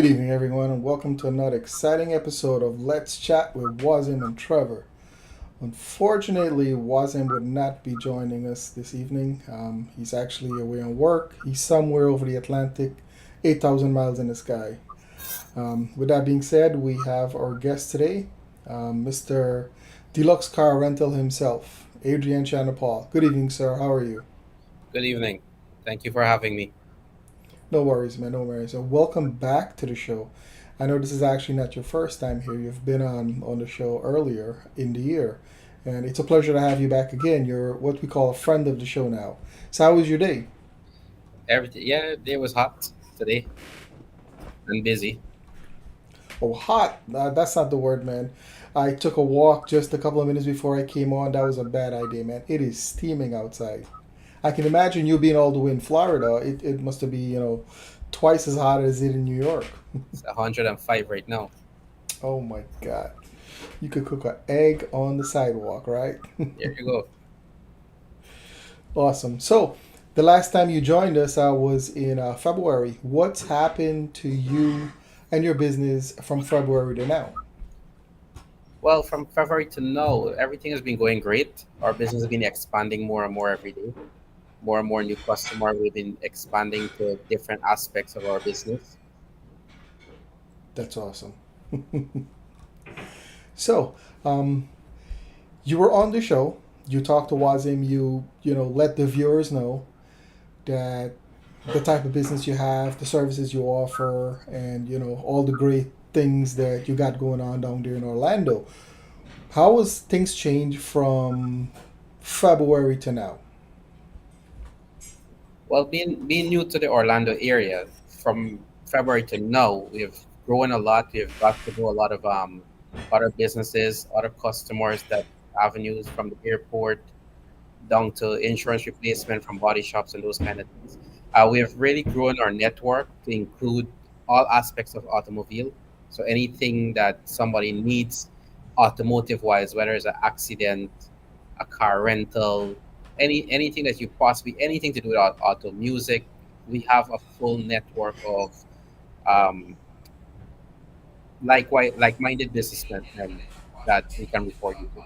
Good evening, everyone, and welcome to another exciting episode of Let's Chat with Wazim and Trevor. Unfortunately, Wazim would not be joining us this evening. He's actually away on work. He's somewhere over the Atlantic, 8,000 miles in the sky. With that being said, we have our guest today, Mr. Deluxe Car Rental himself, Adrian Chanderpaul. Good evening, sir. How are you? Good evening. Thank you for having me. No worries, man. No worries. So, welcome back to the show. I know this is actually not your first time here. You've been on the show earlier in the year, and it's a pleasure to have you back again. You're what we call a friend of the show now. So, how was your day? Everything, yeah, it was hot today and busy. Oh, hot. That's not the word, man. I took a walk just a couple of minutes before I came on. That was a bad idea, man. It is steaming outside. I can imagine you being all the way in Florida. It must have been, twice as hot as it in New York. It's 105 right now. Oh my God. You could cook an egg on the sidewalk, right? There you go. Awesome. So, the last time you joined us was in February. What's happened to you and your business from February to now? Well, from February to now, everything has been going great. Our business has been expanding more and more every day. More and more new customer. We've been expanding to different aspects of our business. That's awesome. So, you were on the show. You talked to Wazim. You let the viewers know that the type of business you have, the services you offer, and all the great things that you got going on down there in Orlando. How has things changed from February to now? Well, being new to the Orlando area, from February to now, we've grown a lot. We've got to know a lot of other businesses, other customers, that avenues from the airport down to insurance replacement from body shops and those kind of things. We have really grown our network to include all aspects of automobile. So anything that somebody needs automotive wise, whether it's an accident, a car rental, anything that you possibly anything to do with auto music, we have a full network of um, like-minded businessmen that we can report you to.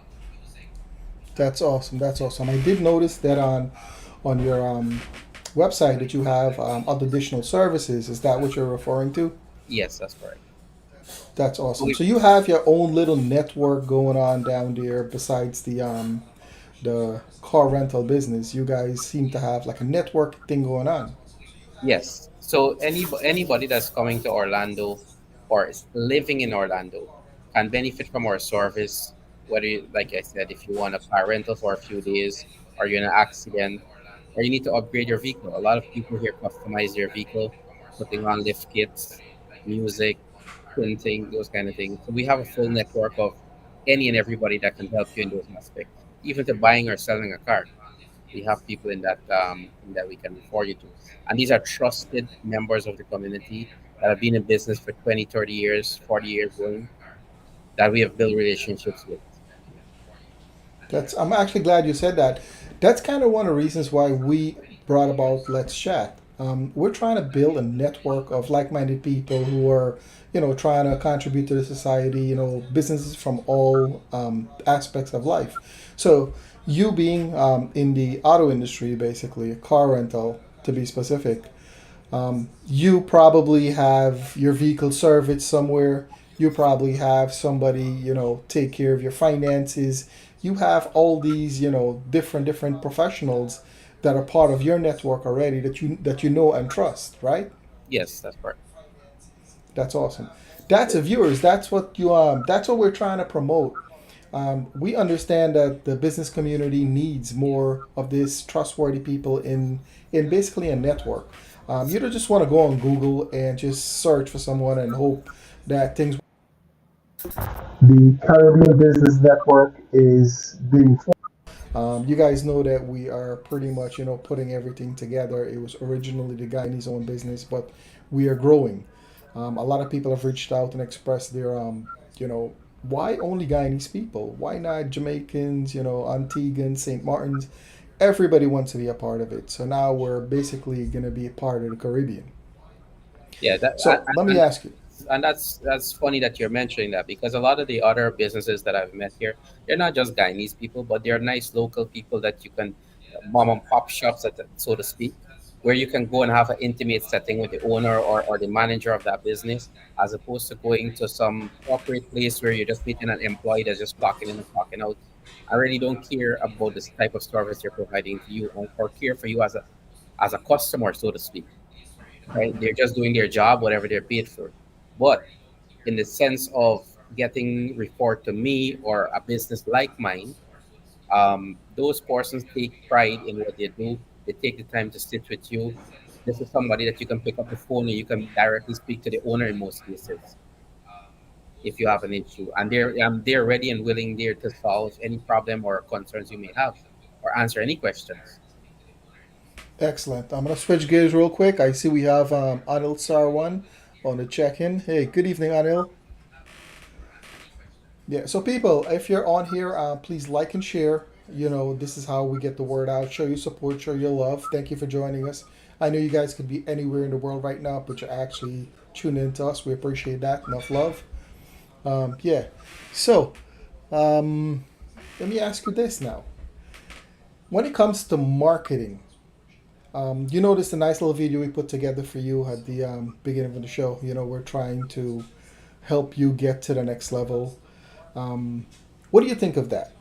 That's awesome. That's awesome. I did notice that on your website that you have other additional services. Is that what you're referring to? Yes, that's correct. That's So awesome. we So you have your own little network going on down there besides the car rental business. You guys seem to have like a network thing going on. Yes. So anybody that's coming to Orlando or is living in Orlando can benefit from our service. Whether, like I said, if you want a car rental for a few days, or you're in an accident, or you need to upgrade your vehicle. A lot of people here customize their vehicle, putting on lift kits, music, printing, those kind of things. So we have a full network of any and everybody that can help you in those aspects, even to buying or selling a car. We have people in that we can refer you to, and these are trusted members of the community that have been in business for 20, 30 years, 40 years going, that we have built relationships with. I'm actually glad you said that. That's kind of one of the reasons why we brought about Let's Chat. We're trying to build a network of like-minded people who are, trying to contribute to the society. Businesses from all aspects of life. So you being in the auto industry, basically a car rental to be specific, you probably have your vehicle serviced somewhere. You probably have somebody, take care of your finances. You have all these, different professionals that are part of your network already that you know and trust, right? Yes, that's correct. That's awesome. That's a viewers. That's what you that's what we're trying to promote. We understand that the business community needs more of this trustworthy people in basically a network. You don't just want to go on Google and just search for someone and hope that things. The Caribbean Business Network is being formed. You guys know that we are pretty much, putting everything together. It was originally the guy in his own business, but we are growing. A lot of people have reached out and expressed their, why only Guyanese people? Why not Jamaicans, Antiguans, St. Martins? Everybody wants to be a part of it. So now we're basically going to be a part of the Caribbean. Yeah, that So let me ask you. that's funny that you're mentioning that, because a lot of the other businesses that I've met here, they're not just Guyanese people, but they're nice local people that you can, mom and pop shops, so to speak, where you can go and have an intimate setting with the owner or the manager of that business, as opposed to going to some corporate place where you're just meeting an employee that's just clocking in and clocking out. I really don't care about this type of service they're providing to you, or care for you as a customer, so to speak. Right? They're just doing their job, whatever they're paid for. But in the sense of getting report to me or a business like mine, those persons take pride in what they do. They take the time to sit with you. This is somebody that you can pick up the phone and you can directly speak to the owner in most cases if you have an issue, and they're ready and willing there to solve any problem or concerns you may have, or answer any questions. Excellent. I'm gonna switch gears real quick. I see we have Anil Sarwan on the check-in. Hey, good evening, Anil. Yeah. So people, if you're on here, please like and share. You know, this is how we get the word out. Show your support, show your love. Thank you for joining us. I know you guys could be anywhere in the world right now, but you're actually tuning in to us. We appreciate that. Enough love. Yeah. So, um, let me ask you this now. When it comes to marketing, you noticed a nice little video we put together for you at the beginning of the show. You know, we're trying to help you get to the next level. What do you think of that?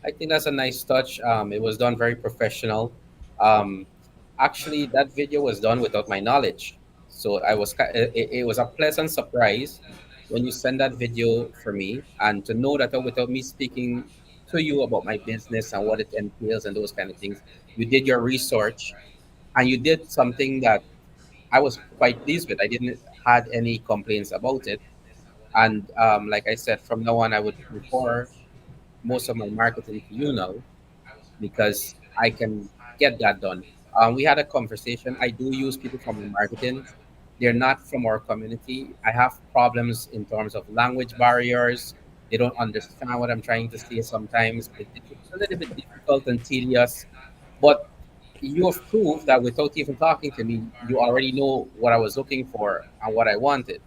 I think that's a nice touch. It was done very professional. Um, Actually, that video was done without my knowledge, so it was a pleasant surprise when you send that video for me, and to know that without me speaking to you about my business and what it entails and those kind of things, you did your research and you did something that I was quite pleased with. I didn't had any complaints about it, and like I said, from now on, I would refer most of my marketing to you now, because I can get that done. We had a conversation. I do use people from my marketing. They're not from our community. I have problems in terms of language barriers. They don't understand what I'm trying to say sometimes. It's a little bit difficult and tedious. But you have proved that without even talking to me, you already know what I was looking for and what I wanted.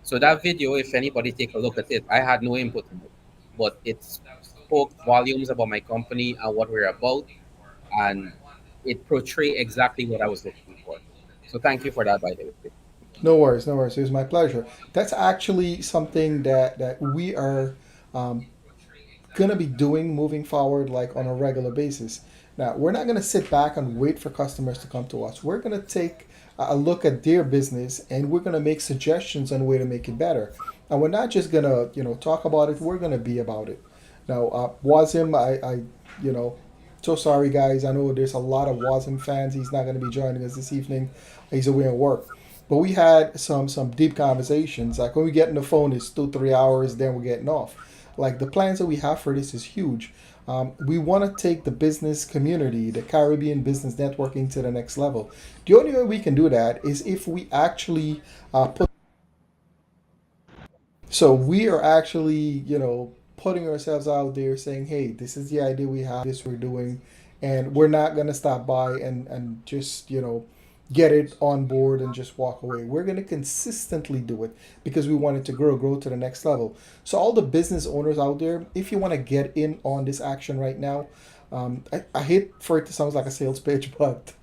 So that video, if anybody take a look at it, I had no input in it, but it spoke volumes about my company and what we're about, and it portrayed exactly what I was looking for. So thank you for that, by the way. No worries, no worries. It was my pleasure. That's actually something that we are um, gonna be doing moving forward, like on a regular basis. Now, we're not gonna sit back and wait for customers to come to us. We're gonna take a look at their business and we're gonna make suggestions on a way to make it better. And we're not just gonna, talk about it. We're gonna be about it. Now, Wazim, you know, so sorry guys. I know there's a lot of Wazim fans. He's not gonna be joining us this evening. He's away at work. But we had some deep conversations. Like when we get on the phone, it's 2 3 hours. Then we're getting off. Like the plans that we have for this is huge. We want to take the business community, the Caribbean business networking to the next level. The only way we can do that is if we actually put. So we are actually, putting ourselves out there saying, hey, this is the idea we have, this we're doing, and we're not going to stop by and just, get it on board and just walk away. We're going to consistently do it because we want it to grow to the next level. So all the business owners out there, if you want to get in on this action right now, I hate for it to sound like a sales pitch, but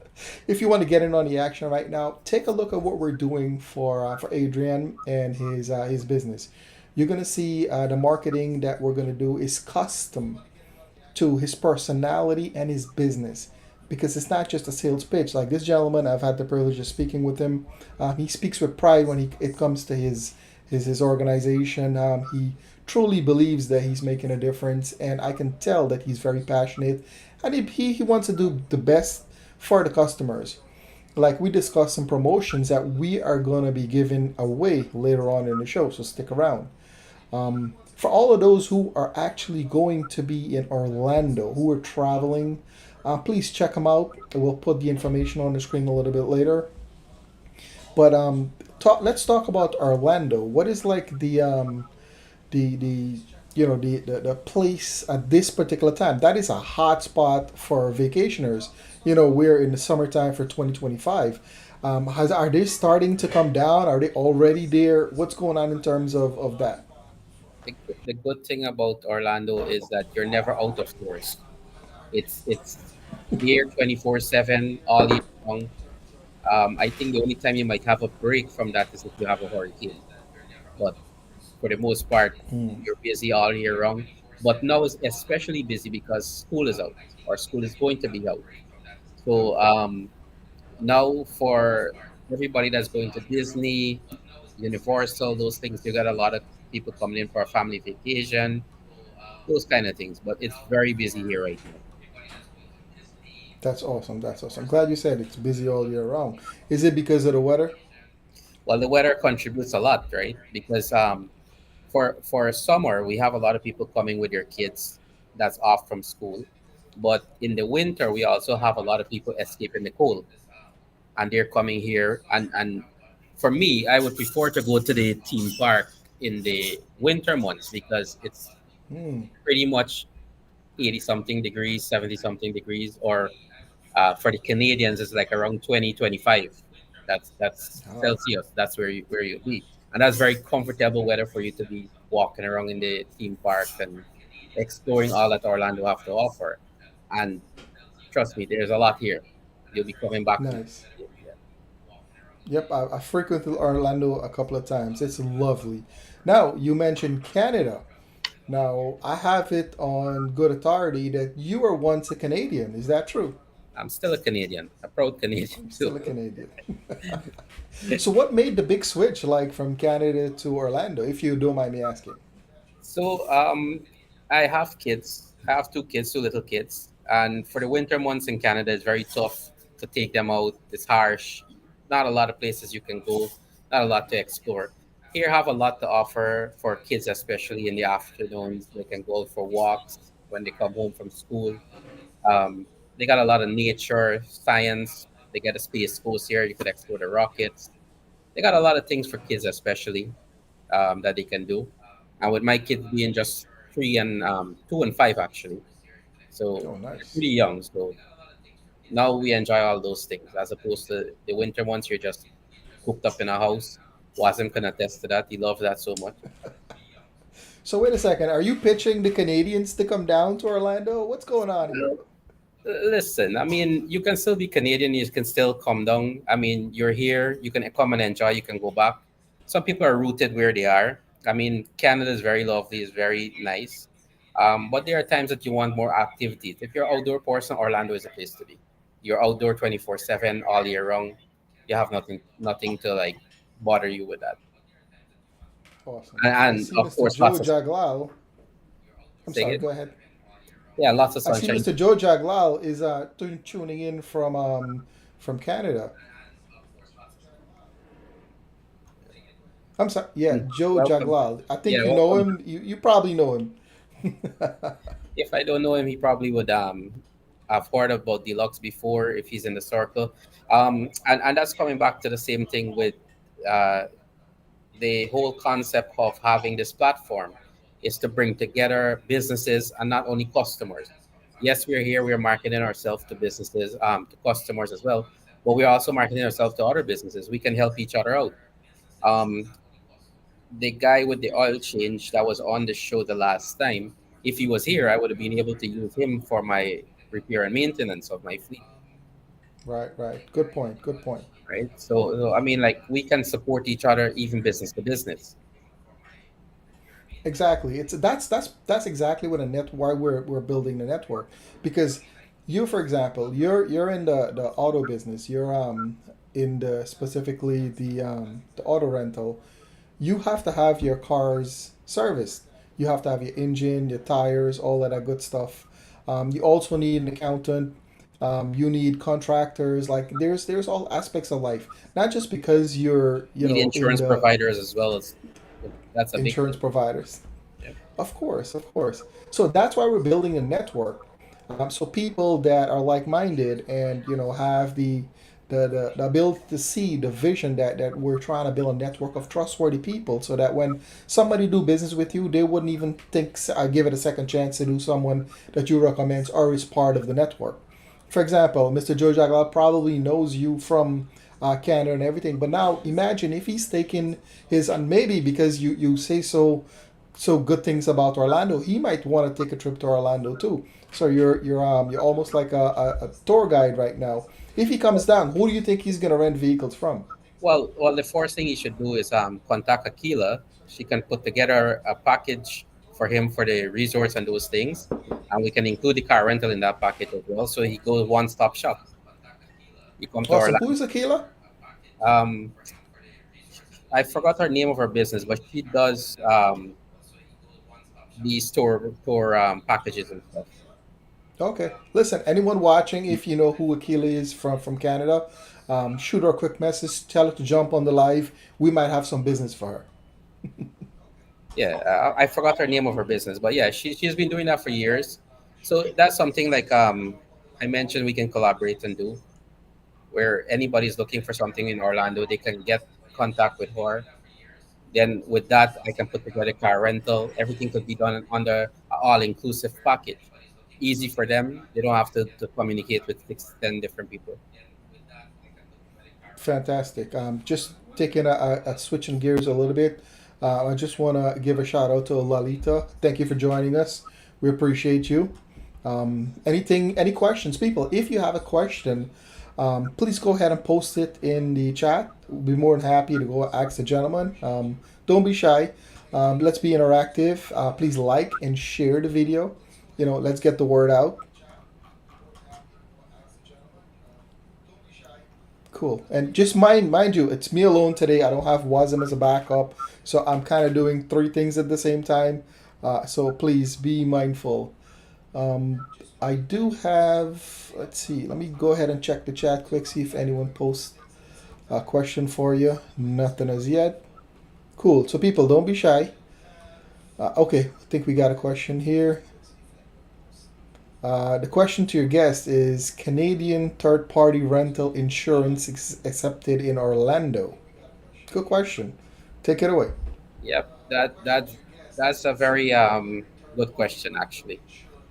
if you want to get in on the action right now, take a look at what we're doing for Adrian and his business. You're gonna see the marketing that we're gonna do is custom to his personality and his business, because it's not just a sales pitch. Like this gentleman, I've had the privilege of speaking with him. He speaks with pride when it comes to his organization. He truly believes that he's making a difference, and I can tell that he's very passionate, and he wants to do the best for the customers. Like we discussed some promotions that we are going to be giving away later on in the show, so stick around. For all of those who are actually going to be in Orlando, who are traveling, please check them out. We'll put the information on the screen a little bit later. But let's talk about Orlando. What is like the the place at this particular time? That is a hot spot for vacationers. We're in the summertime for 2025. Are they starting to come down? Are they already there? What's going on in terms of that? The good thing about Orlando is that you're never out of stores. It's here 24/7 all year long. I think the only time you might have a break from that is if you have a hurricane. But for the most part, you're busy all year round. But now it's especially busy because school is out or school is going to be out. So now for everybody that's going to Disney, Universal, those things, you got a lot of people coming in for a family vacation, those kind of things. But it's very busy here right now. That's awesome. That's awesome. I'm glad you said it's busy all year round. Is it because of the weather? Well, the weather contributes a lot, right? Because for summer, we have a lot of people coming with their kids that's off from school. But in the winter, we also have a lot of people escaping the cold, and they're coming here. And for me, I would prefer to go to the theme park in the winter months because it's Hmm. pretty much 80 something degrees, 70 something degrees, or for the Canadians, it's like around 20, 25. That's Oh, Celsius. That's where you'll be, and that's very comfortable weather for you to be walking around in the theme parks and exploring all that Orlando have to offer. And trust me, there's a lot here. You'll be coming back to. nice. Yep, I frequented Orlando a couple of times. It's lovely. Now, you mentioned Canada. Now, I have it on good authority that you were once a Canadian. Is that true? I'm still a Canadian, a proud Canadian I'm too. still a Canadian. So, what made the big switch, like from Canada to Orlando, if you don't mind me asking? So I have kids. I have two kids, two little kids, and for the winter months in Canada, it's very tough to take them out. It's harsh. Not a lot of places you can go. Not a lot to explore. Here, have a lot to offer for kids, especially in the afternoons. They can go out for walks when they come home from school. They got a lot of nature, science. They get a space coast here. You could explore the rockets. They got a lot of things for kids, especially that they can do. And with my kids being just 2 and 5, actually, so Oh, they're nice. pretty young. So now we enjoy all those things, as opposed to the winter months. You're just cooped up in a house. Wasim can attest to that. He loves that so much. So, wait a second. Are you pitching the Canadians to come down to Orlando? What's going on here? Listen, I mean, you can still be Canadian. You can still come down. I mean, you're here. You can come and enjoy. You can go back. Some people are rooted where they are. I mean, Canada is very lovely. It's very nice. But there are times that you want more activities. If you're outdoor person, Orlando is a place to be. You're outdoor 24/7 all year round. You have nothing to like bother you with that. Awesome. I And see of Mr. course, Joe lots of Jaglal. I'm say sorry, it. go ahead. Yeah, lots of I see sunshine. Mr. Joe Jaglal is tuning in from Canada. I'm sorry. Yeah, Joe Welcome. Jaglal. I think Yeah, you know welcome. him. You probably know him. If I don't know him, he probably would have heard about Deluxe before if he's in the circle. And that's coming back to the same thing with uh, the whole concept of having this platform is to bring together businesses and not only customers. Yes, we're here, we're marketing ourselves to businesses, to customers as well, but we're also marketing ourselves to other businesses. We can help each other out. Um, the guy with the oil change that was on the show the last time, if he was here, I would have been able to use him for my repair and maintenance of my fleet, Right, right. Good point. Good point. right? So I mean, like we can support each other, even business to business, Exactly. It's that's exactly what a net why we're building the network because you, for example, you're in the auto business. You're in the specifically the auto rental. You have to have your cars serviced. You have to have your engine, your tires, all of that good stuff. You also need an accountant. You need contractors. Like there's all aspects of life. Not just because you're need in insurance the providers as well as that's a big insurance thing. providers. Yeah. Of course, of course. So that's why we're building a network. So people that are like-minded and have the ability to see the vision that we're trying to build a network of trustworthy people, so that when somebody do business with you, they wouldn't even think give it a second chance to do someone that you recommend or is part of the network. For example, Mr. Joe Jagla probably knows you from Canada and everything. But now imagine if he's taking his, and maybe because you say so good things about Orlando, he might want to take a trip to Orlando too. So you're almost like a tour guide right now. If he comes down, who do you think he's gonna rent vehicles from? Well, the first thing you should do is contact Akila. She can put together a package for him for the resorts and those things, and we can include the car rental in that package as well. So he goes one stop shop. You come to Awesome. Who Orlando. is Akila? Um, I forgot her name of her business, but she does these tour packages and stuff. Okay. Listen, anyone watching, if you know who Akila is from Canada, shoot her a quick message. Tell her to jump on the live. We might have some business for her. Yeah, I forgot her name of her business, but yeah, she's been doing that for years. So that's something like I mentioned we can collaborate and do where anybody's looking for something in Orlando, they can get contact with her. Then with that, I can put together car rental. Everything could be done under an all-inclusive package. Easy for them. They don't have to communicate with 6, 10 different people. Fantastic. Just taking a switching gears a little bit. I just want to give a shout out to Lalita. Thank you for joining us. We appreciate you. Any questions, people? If you have a question, please go ahead and post it in the chat. We'll be more than happy to go ask the gentleman. Don't be shy. Let's be interactive. Please like and share the video. Let's get the word out. Cool. And just mind you, it's me alone today. I don't have Wazim as a backup, so I'm kind of doing three things at the same time. So please be mindful. Um, I do have. Let's see. Let me go ahead and check the chat quick. See if anyone posts a question for you. Nothing as yet. Cool. So people, don't be shy. Okay, I think we got a question here. The question to your guest is Canadian third party rental insurance accepted in Orlando? Good question. Take it away. Yep, that's a very good question actually.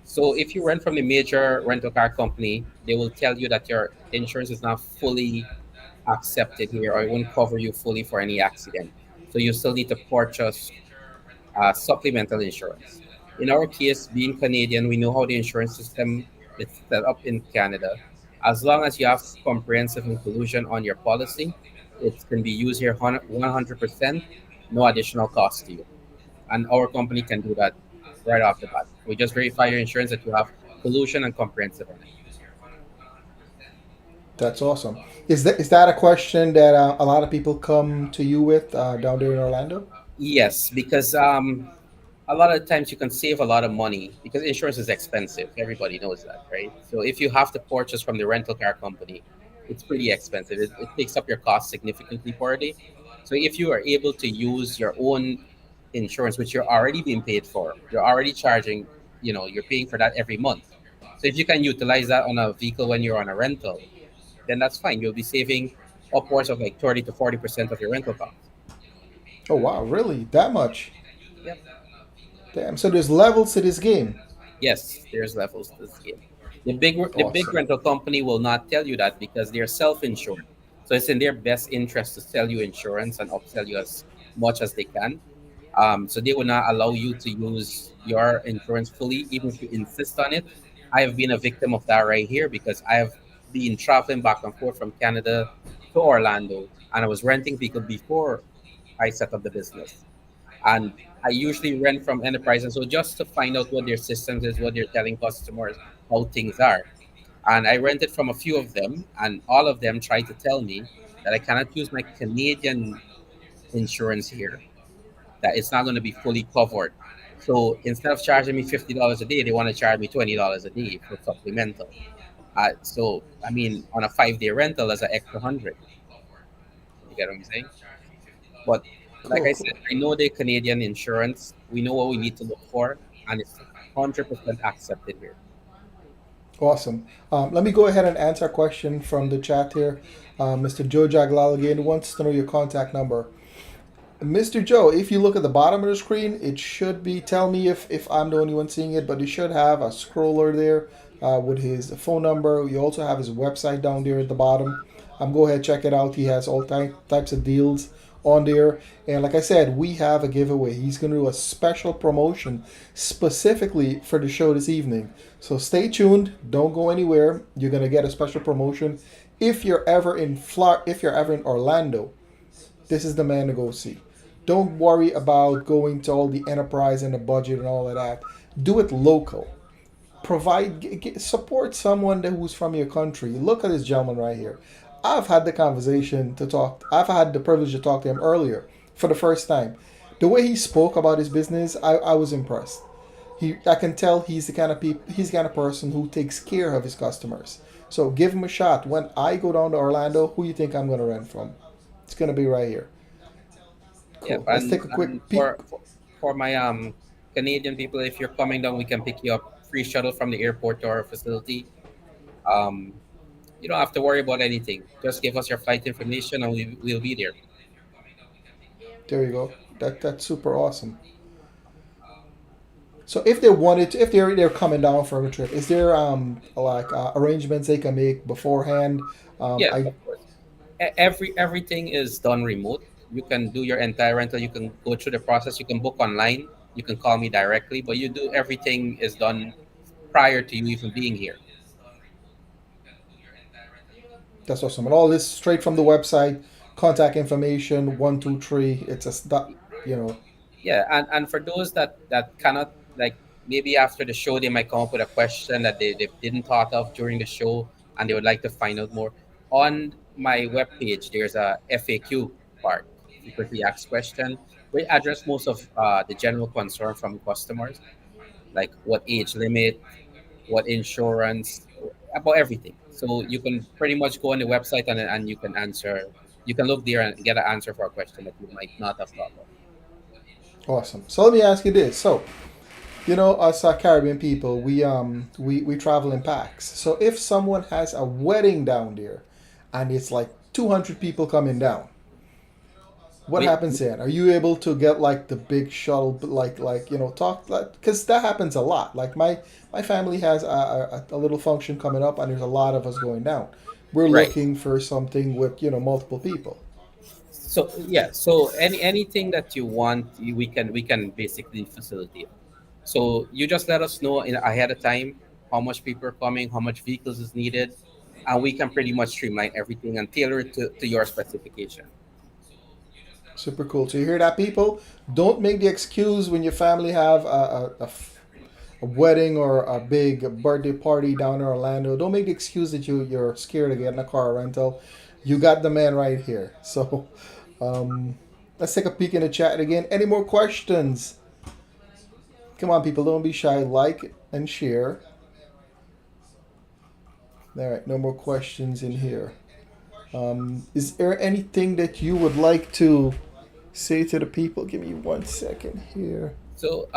So if you rent from the major rental car company, they will tell you that your insurance is not fully accepted here, or it won't cover you fully for any accident. So you still need to purchase supplemental insurance. In our case, being Canadian, we know how the insurance system is set up in Canada. As long as you have comprehensive inclusion on your policy, it can be used here 100%, no additional cost to you. And our company can do that right off the bat. We just verify your insurance that you have collusion and comprehensive on it. That's awesome. Is that a question that a lot of people come to you with down there in Orlando? Yes, because a lot of times you can save a lot of money because insurance is expensive. Everybody knows that, right? So if you have to purchase from the rental car company, it's pretty expensive. It takes up your cost significantly per day. So if you are able to use your own insurance, which you're already being paid for, you're already charging, you're paying for that every month. So if you can utilize that on a vehicle when you're on a rental, then that's fine. You'll be saving upwards of like 30 to 40% of your rental cost. Oh wow, really? That much? Yep. Damn. So there's levels to this game. Yes, there's levels to this game. The big Awesome. rental company will not tell you that because they're self-insured. So it's in their best interest to sell you insurance and upsell you as much as they can. So they will not allow you to use your insurance fully, even if you insist on it. I have been a victim of that right here because I have been traveling back and forth from Canada to Orlando, and I was renting vehicle before I set up the business. And I usually rent from enterprise, and so just to find out what their systems is, what they're telling customers, how things are. And I rented from a few of them, and all of them tried to tell me that I cannot use my Canadian insurance here, that it's not going to be fully covered. So instead of charging me $50 a day, they want to charge me $20 a day for supplemental. So I mean, on a 5-day rental, that's an extra 100. You get what I'm saying? But like Cool, I cool. said, I know the Canadian insurance. We know what we need to look for, and it's 100% accepted here. Awesome. Let me go ahead and answer a question from the chat here. Mr. Joe Jaglal again wants to know your contact number. Mr. Joe, if you look at the bottom of the screen, it should be, tell me if I'm the only one seeing it, but you should have a scroller there with his phone number. You also have his website down there at the bottom. Go ahead, check it out. He has all types of deals on there. And like I said, we have a giveaway. He's going to do a special promotion specifically for the show this evening. So stay tuned. Don't go anywhere. You're going to get a special promotion. If you're ever in Orlando, this is the man to go see. Don't worry about going to all the enterprise and the budget and all of that. Do it local. Support someone who's from your country. Look at this gentleman right here. I've had the privilege to talk to him earlier for the first time. The way he spoke about his business, I was impressed. I can tell he's the kind of person who takes care of his customers. So give him a shot. When I go down to Orlando, who you think I'm going to rent from? It's going to be right here. Yeah, Cool. Let's take a quick and peek. for my Canadian people, if you're coming down, we can pick you up free shuttle from the airport to our facility. Um, you don't have to worry about anything. Just give us your flight information, and we'll be there. There you go. That's super awesome. So if they wanted to, if they're coming down for a trip, is there arrangements they can make beforehand? Yeah, I of course. Everything is done remote. You can do your entire rental. You can go through the process. You can book online. You can call me directly, but you do everything is done prior to you even being here. That's awesome. And all this straight from the website, contact information, 123. It's a you know. Yeah, and for those that cannot, like, maybe after the show they might come up with a question that they didn't thought of during the show, and they would like to find out more. On my webpage there's a FAQ part, frequently asked question. We address most of the general concern from customers, like what age limit, what insurance, about everything. So you can pretty much go on the website, and you can answer, you can look there and get an answer for a question that you might not have thought of. Awesome. So let me ask you this. So us Caribbean people, we travel in packs. So if someone has a wedding down there, and it's like 200 people coming down, what we, happens then? Are you able to get like the big shuttle, talk like, because that happens a lot. Like my family has a little function coming up, and there's a lot of us going down. We're right. looking for something with multiple people. So yeah, so anything that you want, we can basically facilitate. So you just let us know in ahead of time how much people are coming, how much vehicles is needed, and we can pretty much streamline everything and tailor it to your specification. Super cool. So you hear that, people? Don't make the excuse when your family have a wedding or a big birthday party down in Orlando. Don't make the excuse that you're scared of getting a car rental. You got the man right here. So um, let's take a peek in the chat again. Any more questions? Come on, people. Don't be shy. Like and share. All right. No more questions in here. Is there anything that you would like to say to the people? Give me 1 second here. So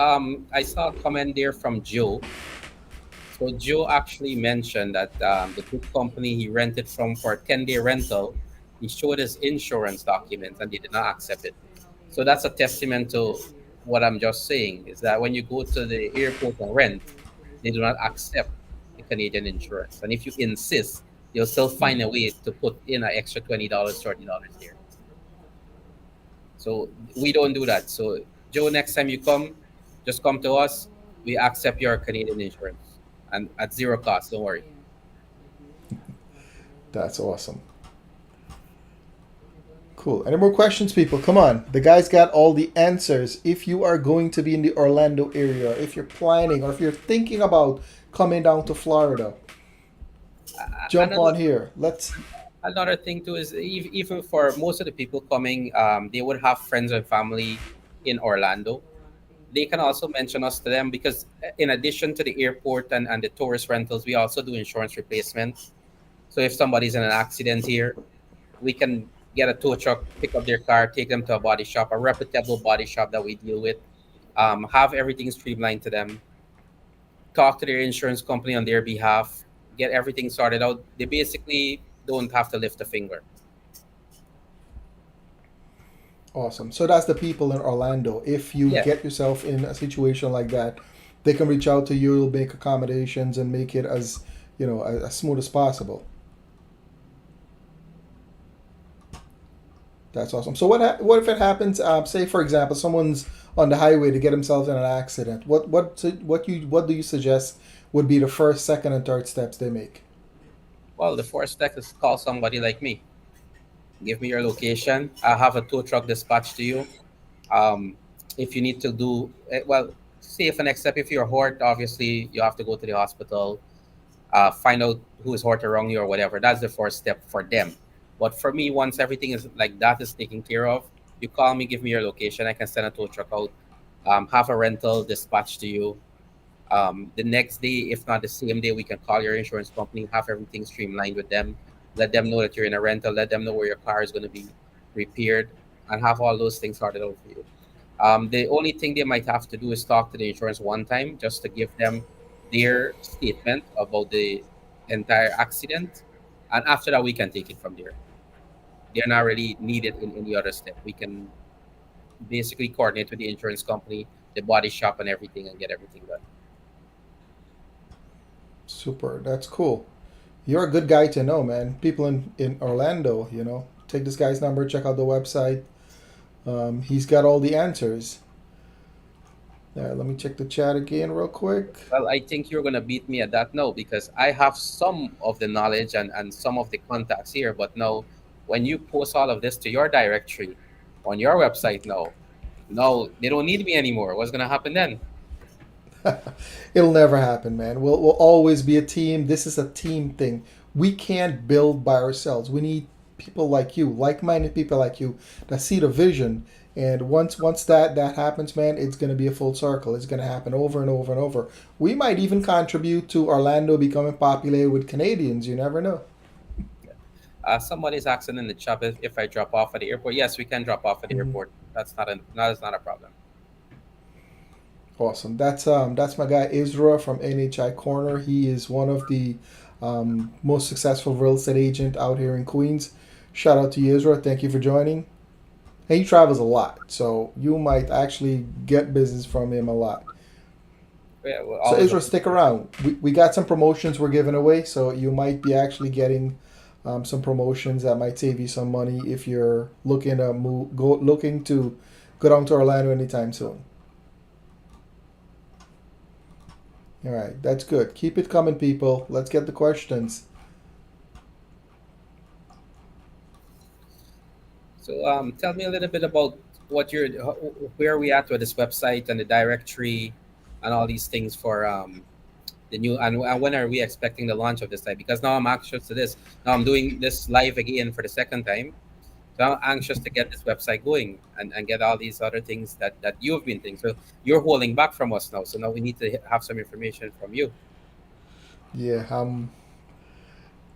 I saw a comment there from Joe. So Joe actually mentioned that the group company he rented from for a 10-day rental, he showed his insurance documents and they did not accept it. So that's a testament to what I'm just saying, is that when you go to the airport and rent, they do not accept the Canadian insurance. And if you insist, they'll still find a way to put in an extra $20, $30 there. So we don't do that. So Joe, next time you come, just come to us. We accept your Canadian insurance and at zero cost. Don't worry. That's awesome. Cool. Any more questions, people? Come on. The guy's got all the answers. If you are going to be in the Orlando area, if you're planning, or if you're thinking about coming down to Florida, jump Another on here. Let's. another thing too is even for most of the people coming, they would have friends and family in Orlando. They can also mention us to them because in addition to the airport and the tourist rentals, we also do insurance replacement. So if somebody's in an accident here, we can get a tow truck, pick up their car, take them to a body shop, a reputable body shop that we deal with, have everything streamlined to them, talk to their insurance company on their behalf, get everything sorted out. They basically don't have to lift a finger. Awesome. So that's the people in Orlando. If you Yeah, get yourself in a situation like that, they can reach out to you, make accommodations, and make it as smooth as possible. That's awesome. So what if it happens? Say for example, someone's on the highway to get themselves in an accident. What do you suggest would be the first, second, and third steps they make? Well, the first step is call somebody like me. Give me your location. I'll have a tow truck dispatched to you. Um, if you need to do well, say for next step, if you're hurt, obviously you have to go to the hospital, find out who is hurt around you or whatever. That's the first step for them. But for me, once everything is like that is taken care of, you call me, give me your location. I can send a tow truck out, have a rental dispatched to you. The next day, if not the same day, we can call your insurance company, have everything streamlined with them, let them know that you're in a rental, let them know where your car is going to be repaired, and have all those things sorted out for you. The only thing they might have to do is talk to the insurance one time just to give them their statement about the entire accident. And after that, we can take it from there. They're not really needed in any other step. We can basically coordinate with the insurance company, the body shop, and everything and get everything done. Super. That's cool. You're a good guy to know, man. People in Orlando, take this guy's number, check out the website. He's got all the answers. Let me check the chat again real quick. Well, I think you're going to beat me at that now because I have some of the knowledge and some of the contacts here. But now, when you post all of this to your directory on your website now, no, they don't need me anymore. What's going to happen then? It'll never happen, man. We'll always be a team. This is a team thing. We can't build by ourselves. We need people like you, like-minded people like you, that see the vision. And once that happens, man, it's gonna be a full circle. It's gonna happen over and over and over. We might even contribute to Orlando becoming populated with Canadians. You never know. Somebody's asking in the chat if I drop off at the airport. Yes, we can drop off at the Mhm. airport. That's not a problem. Awesome. That's my guy Isra from NHI Corner. He is one of the most successful real estate agent out here in Queens. Shout out to you, Isra. Thank you for joining. And he travels a lot, so you might actually get business from him a lot. Yeah, we're So always Isra, open. stick around. We got some promotions we're giving away, so you might be actually getting some promotions that might save you some money if you're looking to go down to Orlando anytime soon. All right, that's good. Keep it coming, people. Let's get the questions. So, tell me a little bit about where are we at with this website and the directory and all these things for the new and when are we expecting the launch of this site? Because now I'm anxious to this. Now I'm doing this live again for the second time. So I'm anxious to get this website going and get all these other things that you've been thinking. So you're holding back from us now. So now we need to have some information from you. Yeah,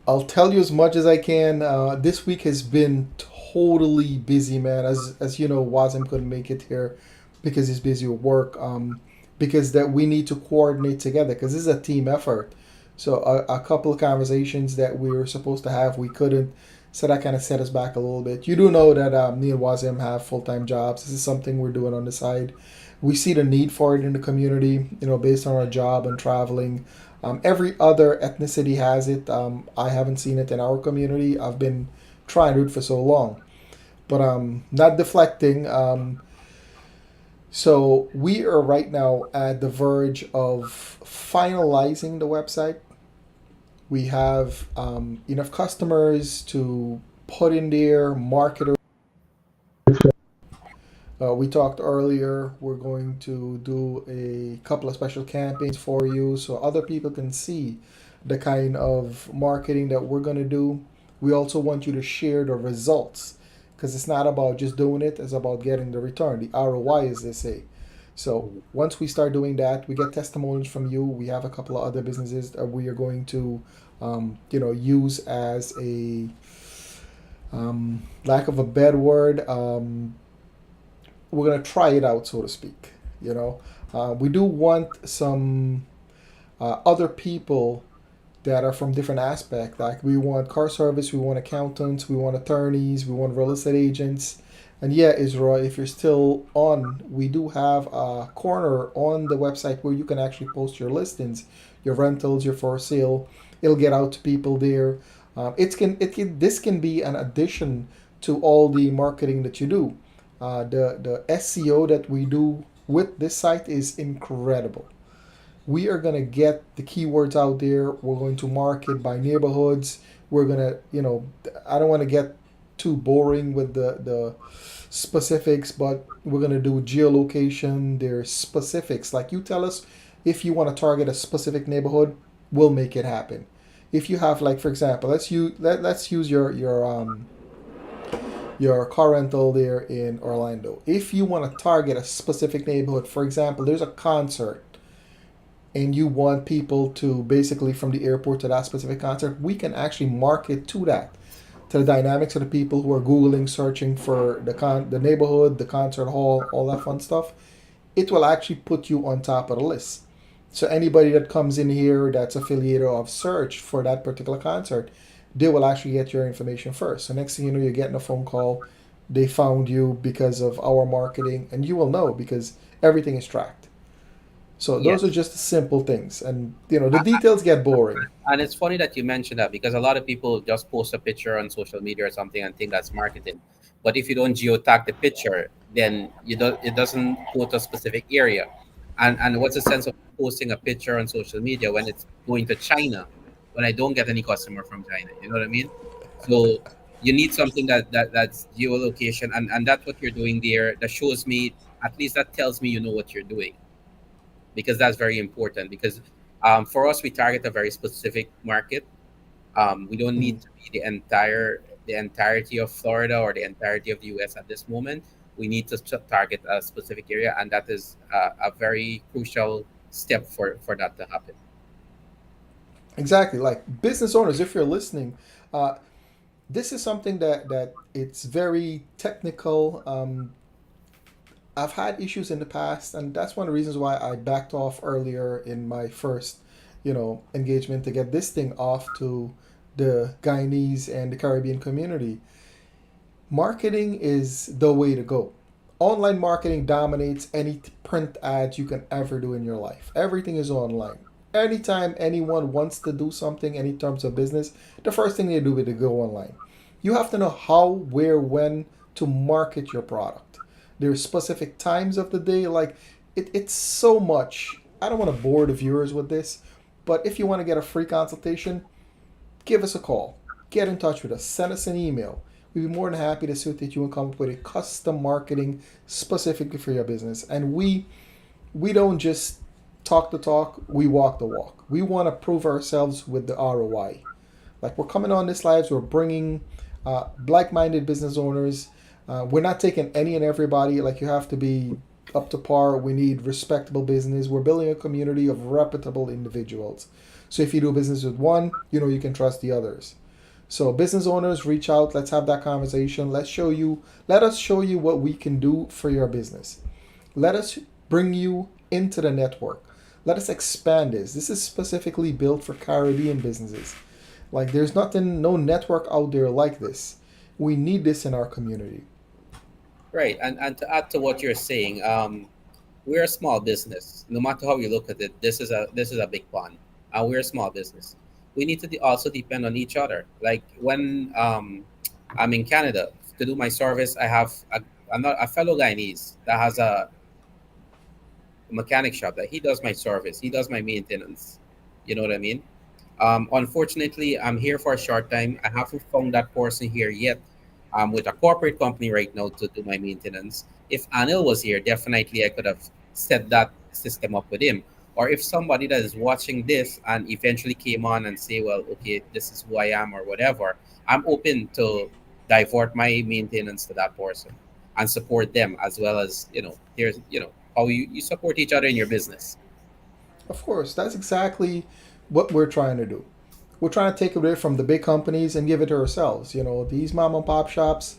I'll tell you as much as I can. This week has been totally busy, man. As you know, Wazim couldn't make it here because he's busy with work. Because that we need to coordinate together because this is a team effort. So a couple of conversations that we were supposed to have, we couldn't. So that kind of set us back a little bit. You do know that me and Wazim have full-time jobs. This is something we're doing on the side. We see the need for it in the community, based on our job and traveling. Every other ethnicity has it. I haven't seen it in our community. I've been trying to do it for so long. But not deflecting. So we are right now at the verge of finalizing the website. We have enough customers to put in there, marketers. We talked earlier, we're going to do a couple of special campaigns for you so other people can see the kind of marketing that we're going to do. We also want you to share the results because it's not about just doing it, it's about getting the return, the ROI, as they say. So once we start doing that, we get testimonials from you. We have a couple of other businesses that we are going to, use as a lack of a better word. We're gonna try it out, so to speak. We do want some other people that are from different aspects. Like we want car service, we want accountants, we want attorneys, we want real estate agents. And yeah, Israel, if you're still on, we do have a corner on the website where you can actually post your listings, your rentals, your for sale. It'll get out to people there. This can be an addition to all the marketing that you do. The SEO that we do with this site is incredible. We are going to get the keywords out there. We're going to market by neighborhoods. We're going to, I don't want to get too boring with the specifics, but we're going to do geolocation. There's specifics. Like you tell us if you want to target a specific neighborhood, we'll make it happen. If you have, like, for example, let's use your car rental there in Orlando. If you want to target a specific neighborhood, for example, there's a concert and you want people to basically from the airport to that specific concert, we can actually market to that, to the dynamics of the people who are Googling, searching for the neighborhood, the concert hall, all that fun stuff. It will actually put you on top of the list. So anybody that comes in here that's affiliated of search for that particular concert, they will actually get your information first. So next thing you know, you're getting a phone call. They found you because of our marketing, and you will know because everything is tracked. So those are Yes. just simple things, and the details get boring. And it's funny that you mentioned that because a lot of people just post a picture on social media or something and think that's marketing. But if you don't geotag the picture, then it doesn't quote a specific area. And what's the sense of posting a picture on social media when it's going to China, when I don't get any customer from China? You know what I mean? So you need something that's geolocation, and that's what you're doing there. That shows me, at least that tells me you know what you're doing, because that's very important. Because for us, we target a very specific market. We don't Mhm. need to be the entirety of Florida or the entirety of the U.S. at this moment. We need to target a specific area, and that is a very crucial step for that to happen. Exactly, like business owners, if you're listening, uh, this is something that it's very technical. I've had issues in the past, and that's one of the reasons why I backed off earlier in my first, engagement to get this thing off to the Guyanese and the Caribbean community. Marketing is the way to go. Online marketing dominates any print ads you can ever do in your life. Everything is online. Anytime anyone wants to do something in terms of business, the first thing they do is to go online. You have to know how, where, when to market your product. There's specific times of the day. Like it's so much. I don't want to bore the viewers with this, but if you want to get a free consultation, give us a call. Get in touch with us. Send us an email. We'd be more than happy to sit with you and come up with a custom marketing specifically for your business. And we don't just talk the talk, we walk the walk. We want to prove ourselves with the ROI. Like we're coming on this lives, we're bringing like-minded business owners. We're not taking any and everybody. Like you have to be up to par. We need respectable business. We're building a community of reputable individuals. So if you do business with one, you can trust the others. So business owners, reach out. Let's have that conversation. Let us show you what we can do for your business. Let us bring you into the network. Let us expand this. This is specifically built for Caribbean businesses. Like there's no network out there like this. We need this in our community. Right. And to add to what you're saying, we're a small business. No matter how you look at it, this is a big pond, and we're a small business. We need to also depend on each other. Like when I'm in Canada to do my service, I have a fellow Guyanese that has a mechanic shop that he does my service. He does my maintenance. You know what I mean? Unfortunately, I'm here for a short time. I haven't found that person here yet. I'm with a corporate company right now to do my maintenance. If Anil was here, definitely I could have set that system up with him. Or if somebody that is watching this and eventually came on and say, well, okay, this is who I am or whatever, I'm open to divert my maintenance to that person and support them as well as, here's, how you support each other in your business. Of course, that's exactly what we're trying to do. We're trying to take away from the big companies and give it to ourselves. These mom and pop shops,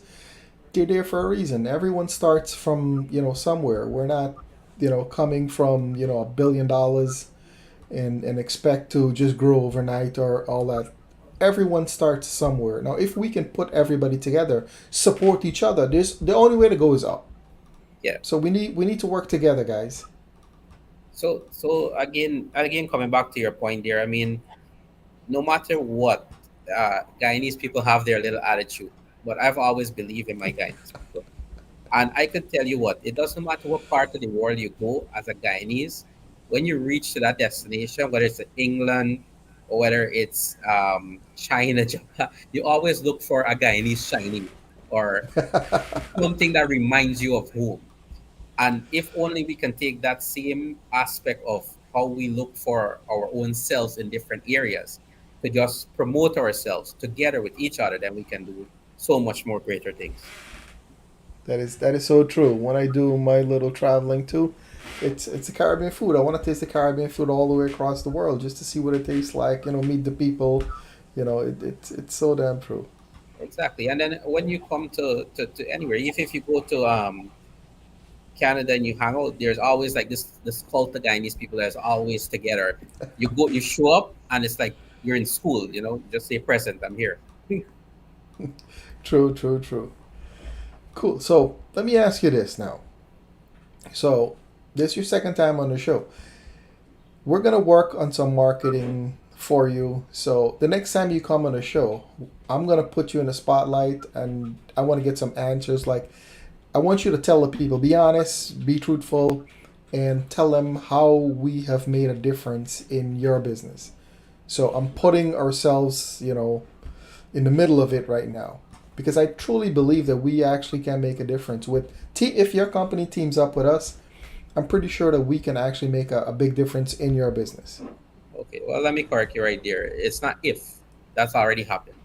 they're there for a reason. Everyone starts from, somewhere. We're not, coming from, $1 billion and expect to just grow overnight or all that. Everyone starts somewhere. Now, if we can put everybody together, support each other, the only way to go is up. Yeah. So we need to work together, guys. So again, coming back to your point there, I mean, no matter what, Guyanese people have their little attitude. but I've always believed in my Guyanese people. And I can tell you what, it doesn't matter what part of the world you go as a Guyanese, when you reach to that destination, whether it's England or whether it's China, Japan, you always look for a Guyanese Chinese or something that reminds you of home. And if only we can take that same aspect of how we look for our own selves in different areas to just promote ourselves together with each other, then we can do so much more greater things. That is so true. When I do my little traveling too, it's the Caribbean food. I want to taste the Caribbean food all the way across the world just to see what it tastes like. Meet the people. It's so damn true. Exactly. And then when you come to anywhere, if you go to Canada and you hang out, there's always like this cult of Guyanese people that's always together. You show up and it's like you're in school, just say present, I'm here. True, true, true. Cool. So let me ask you this now. So this is your second time on the show. We're gonna work on some marketing for you. So the next time you come on the show, I'm gonna put you in the spotlight, and I want to get some answers. Like, I want you to tell the people, be honest, be truthful, and tell them how we have made a difference in your business. So I'm putting ourselves, in the middle of it right now, because I truly believe that we actually can make a difference with if your company teams up with us. I'm pretty sure that we can actually make a big difference in your business. Okay, well, let me correct you right there. It's not if, that's already happened.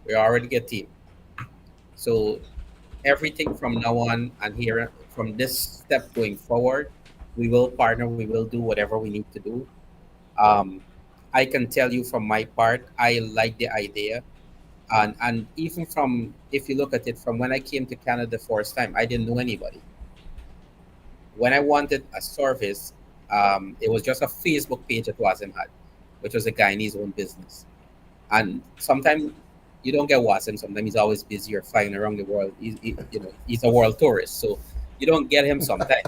We already get team. So everything from now on and here from this step going forward, we will partner, we will do whatever we need to do. Um, I can tell you from my part, I like the idea. And even from, if you look at it from when I came to Canada the first time, I didn't know anybody. When I wanted a service, it was just a Facebook page that Wazim had, which was a Guyanese owned business. And sometimes you don't get Wazim. Sometimes he's always busy or flying around the world. He's a world tourist, so you don't get him sometimes.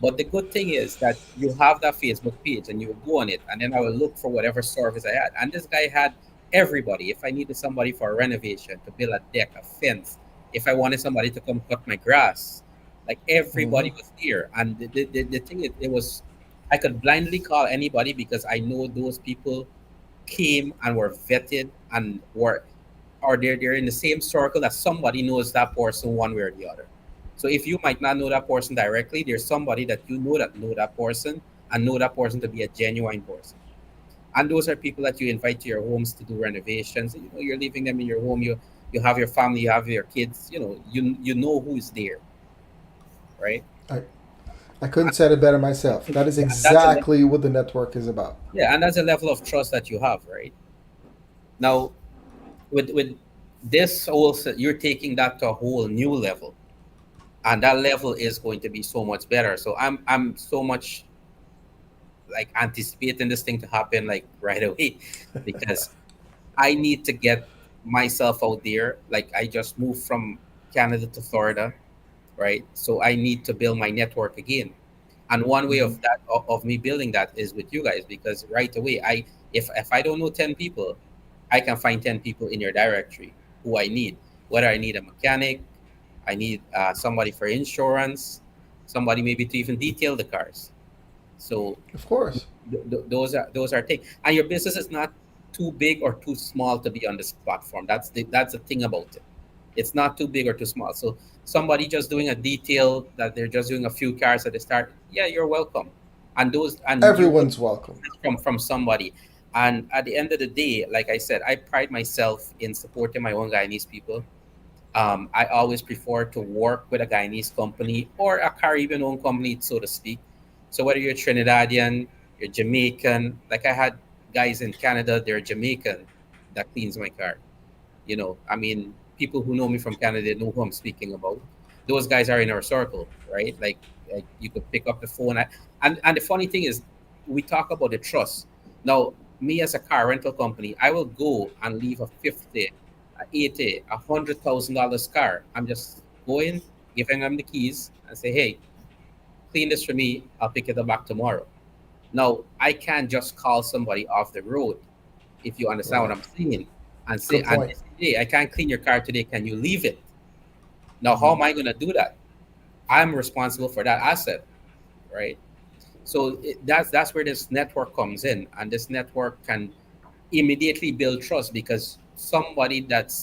But the good thing is that you have that Facebook page and you will go on it, and then I will look for whatever service I had. And this guy had everybody. If I needed somebody for a renovation, to build a deck, a fence, if I wanted somebody to come cut my grass, like Mm-hmm. everybody was there. And the thing is, it was, I could blindly call anybody because I know those people came and were vetted and were, or they're in the same circle that somebody knows that person one way or the other. So if you might not know that person directly, there's somebody that you know that person and know that person to be a genuine person. And those are people that you invite to your homes to do renovations. You're leaving them in your home. You have your family, you have your kids. You know who's there, right? I, I couldn't said it better myself. That is Yeah, and that's a exactly what the network is about. yeah, and that's a level of trust that you have, right? Now, with this also, you're taking that to a whole new level, and that level is going to be so much better. So I'm so much like anticipating this thing to happen like right away, because I need to get myself out there. Like I just moved from Canada to Florida, right? So I need to build my network again. And one way Mm-hmm. of that of me building that is with you guys, because right away, if I don't know 10 people, I can find 10 people in your directory who I need. Whether I need a mechanic, I need somebody for insurance, somebody maybe to even detail the cars. So Of course. those are things. And your business is not too big or too small to be on this platform. That's the thing about it. It's not too big or too small. So somebody just doing a detail that they're just doing a few cars at the start, yeah, you're welcome. And you're Everyone's welcome. from somebody. And at the end of the day, like I said, I pride myself in supporting my own Guyanese people. I always prefer to work with a Guyanese company or a Caribbean owned company, so to speak. So whether you're Trinidadian, you're Jamaican, like I had guys in Canada, they're Jamaican that cleans my car. I mean, people who know me from Canada know who I'm speaking about. Those guys are in our circle, right? Like you could pick up the phone. And the funny thing is, we talk about the trust. Now, me as a car rental company, I will go and leave a 50, a 80, $100,000 car. I'm just going, giving them the keys, and say, hey, clean this for me. I'll pick it up back tomorrow. Now, I can't just call somebody off the road, if you understand what Right. I'm saying, and say, Good point. hey, I can't clean your car today. Can you leave it? Now, how am I going to do that? I'm responsible for that asset, right? So that's where this network comes in, and this network can immediately build trust because somebody that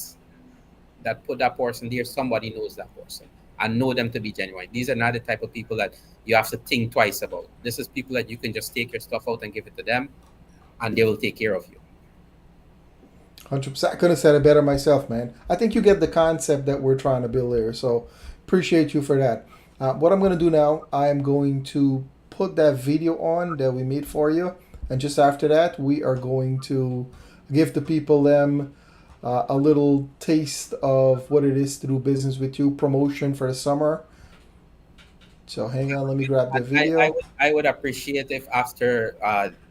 put that person there, somebody knows that person and know them to be genuine. These are not the type of people that you have to think twice about. This is people that you can just take your stuff out and give it to them, and they will take care of you. 100%. I couldn't have said it better myself, man. I think you get the concept that we're trying to build here. So appreciate you for that. What I'm going to do now, I am going to put that video on that we made for you. And just after that, we are going to give the people them a little taste of what it is to do business with you, promotion for the summer. So hang on, let me grab the video. I would appreciate if after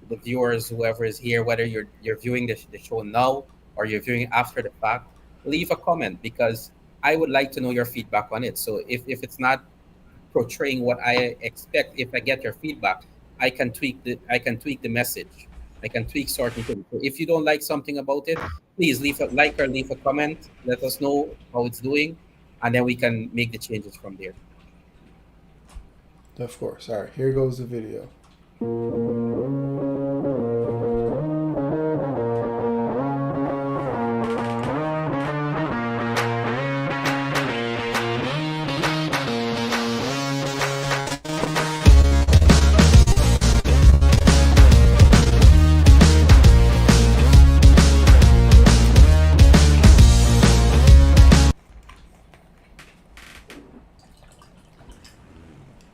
the viewers, whoever is here, whether you're viewing the show now or you're viewing after the fact, leave a comment because I would like to know your feedback on it. So if it's not portraying what I expect, if I get your feedback, I can tweak the message. I can tweak certain things. So if you don't like something about it, please leave a like or leave a comment. Let us know how it's doing, and then we can make the changes from there. Of course. All right, here goes the video.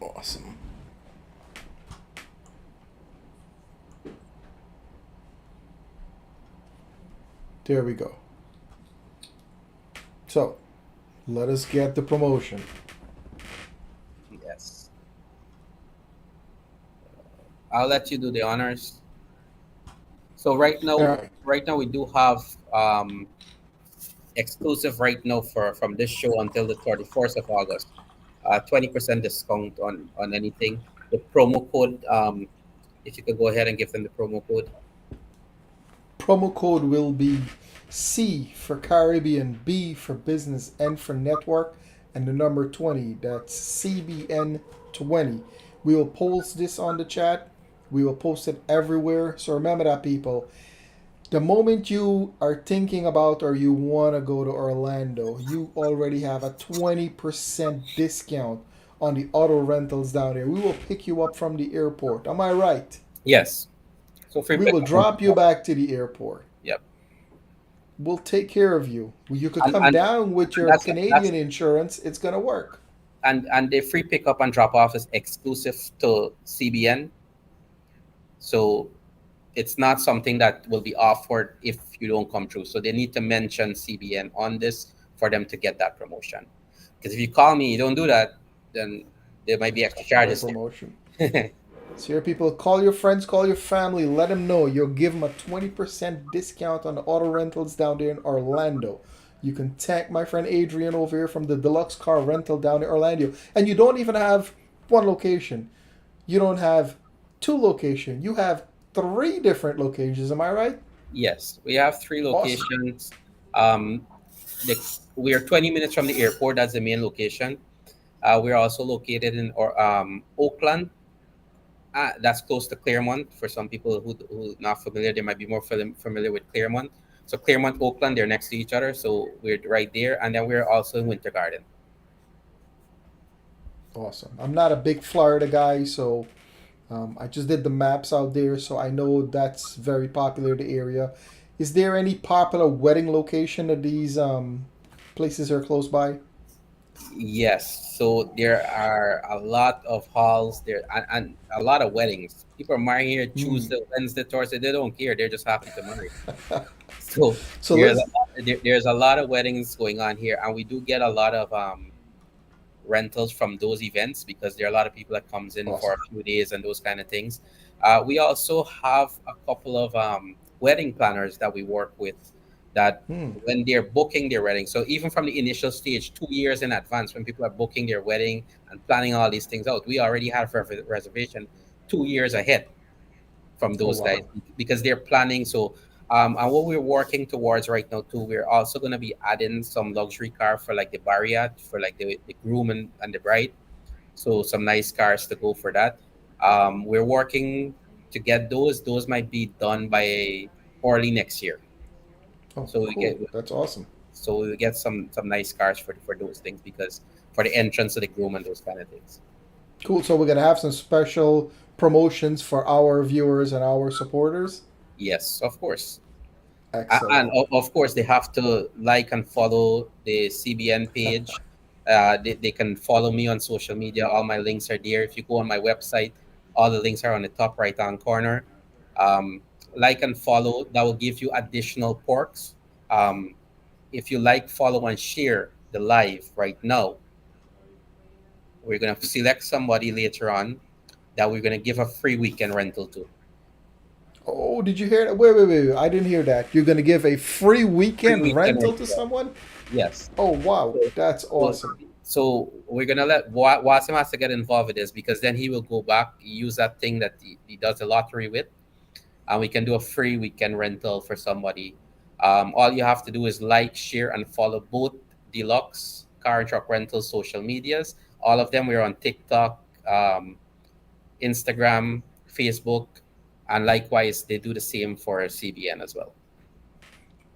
Awesome. There we go. So, let us get the promotion. Yes. I'll let you do the honors. So All right. right now we do have exclusive right now for from this show until the 31st of August. 20% discount on anything. The promo code, if you could go ahead and give them the promo code. Promo code will be C for Caribbean, B for business, N for network, and the number 20. That's CBN 20. We will post this on the chat. We will post it everywhere. So remember that, people. The moment you are thinking about or you want to go to Orlando, you already have a 20% discount on the auto rentals down there. We will pick you up from the airport. Am I right? Yes. So free We will pickup. drop you back to the airport. Yep. We'll take care of you. You could And come and down with your that's Canadian insurance. It's going to work. and the free pickup and drop off is exclusive to CBN. So it's not something that will be offered if you don't come through. So they need to mention CBN on this for them to get that promotion. Because if you call me, you don't do that, then there might be extra No charges promotion. there. So here, people, call your friends, call your family, let them know. You'll give them a 20% discount on the auto rentals down there in Orlando. You can thank my friend Adrian over here from the Deluxe Car Rental down in Orlando. And you don't even have one location. You don't have two locations. You have three different locations. Am I right? Yes, we have three Awesome. locations. Um, we are 20 minutes from the airport. That's the main location. We're also located in Oakland. That's close to Claremont. For some people who not familiar, they might be more familiar with Claremont. So Claremont, Oakland, they're next to each other. So we're right there, and then we're also in Winter Garden. Awesome. I'm not a big Florida guy, so I just did the maps out there, so I know that's very popular, the area. Is there any popular wedding location that these places are close by? Yes, so there are a lot of halls there and a lot of weddings. People are marrying here Hmm. Tuesday, Wednesday, Thursday. They don't care. They're just happy to marry. So So let's. there's a lot of weddings going on here, and we do get a lot of rentals from those events because there are a lot of people that comes in for a Awesome. few days and those kind of things. We also have a couple of wedding planners that we work with that Hmm. when they're booking their wedding. So even from the initial stage, 2 years in advance, when people are booking their wedding and planning all these things out, we already have reservation 2 years ahead from Oh those guys wow. because they're planning. So And what we're working towards right now too, we're also going to be adding some luxury car for like the barriat, for like the groom and the bride. So some nice cars to go for that. We're working to get those. Those might be done by early next year. Oh, So we get cool. That's awesome. so we get some nice cars for those things, because for the entrance of the groom and those kind of things. Cool. So we're gonna have some special promotions for our viewers and our supporters. Yes, of course. And Excellent. of course, they have to like and follow the CBN page. They can follow me on social media. All my links are there. If you go on my website, all the links are on the top right hand corner. Um, like and follow. That will give you additional perks. Um, if you like, follow, and share the live right now, we're gonna select somebody later on that we're gonna give a free weekend rental to. Oh, did you hear that? Wait. I didn't hear that. You're gonna give a free Free weekend weekend rental to rental. someone? Yes. Oh, wow. So, That's so, awesome. so we're gonna let Wasim has to get involved with this, because then he will go back, use that thing that he does the lottery with, and we can do a free weekend rental for somebody. All you have to do is like, share, and follow both Deluxe Car and Truck Rentals social medias. All of them. We're on TikTok, Instagram, Facebook, and likewise they do the same for CBN as well.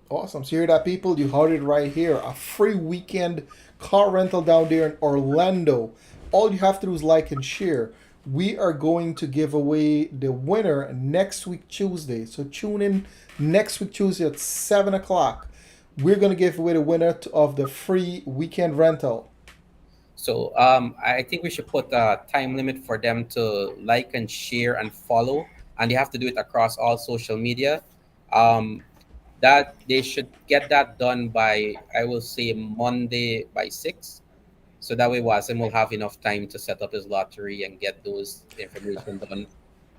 Awesome. So, you hear that, people? You heard it right here. A free weekend car rental down there in Orlando. All you have to do is like and share. We are going to give away the winner next week, Tuesday. So, tune in next week, Tuesday at 7 o'clock. We're going to give away the winner of the free weekend rental. So I think we should put a time limit for them to like and share and follow, and they have to do it across all social media. Um, that they should get that done by, I will say, Monday by 6. So that way Wasim will have enough time to set up his lottery and get those information done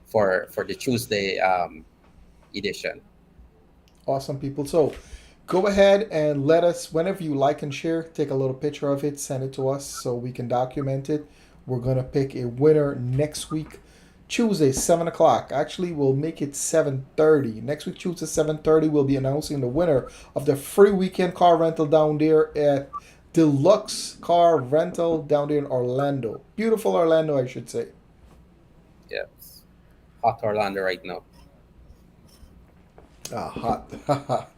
for the Tuesday edition. Awesome, people. So, go ahead and let us, whenever you like and share, take a little picture of it, send it to us so we can document it. We're going to pick a winner next week, Tuesday, 7 o'clock. Actually, we'll make it 7:30. Next week, Tuesday, 7:30, we'll be announcing the winner of the free weekend car rental down there at Deluxe Car Rental down there in Orlando. Beautiful Orlando, I should say. Yeah, it's hot Orlando right now. Ah, hot.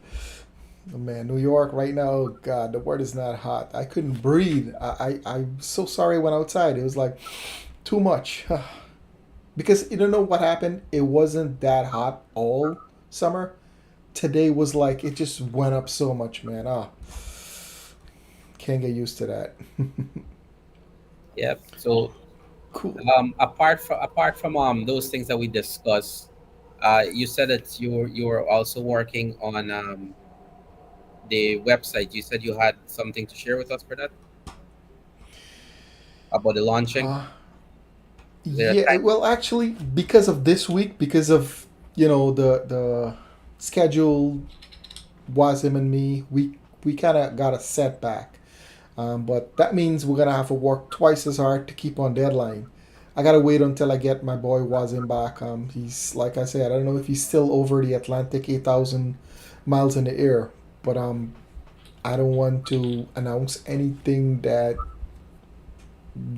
Oh, man, New York right now, oh God, the word is not hot. I couldn't breathe. I'm so sorry I went outside. It was like too much. Because you don't know what happened? It wasn't that hot all summer. Today was like, it just went up so much, man. Can't get used to that. Yeah. So Cool. apart from those things that we discussed, you said that you were also working on the website. You said you had something to share with us for that, about the launching. Uh, Is there a yeah, time? well, actually, because of this week, because of, the schedule, Wazim and me, we kind of got a setback. But that means we're gonna have to work twice as hard to keep on deadline. I gotta wait until I get my boy Wazim back. He's like I said, I don't know if he's still over the Atlantic, 8,000 miles in the air. But I don't want to announce anything that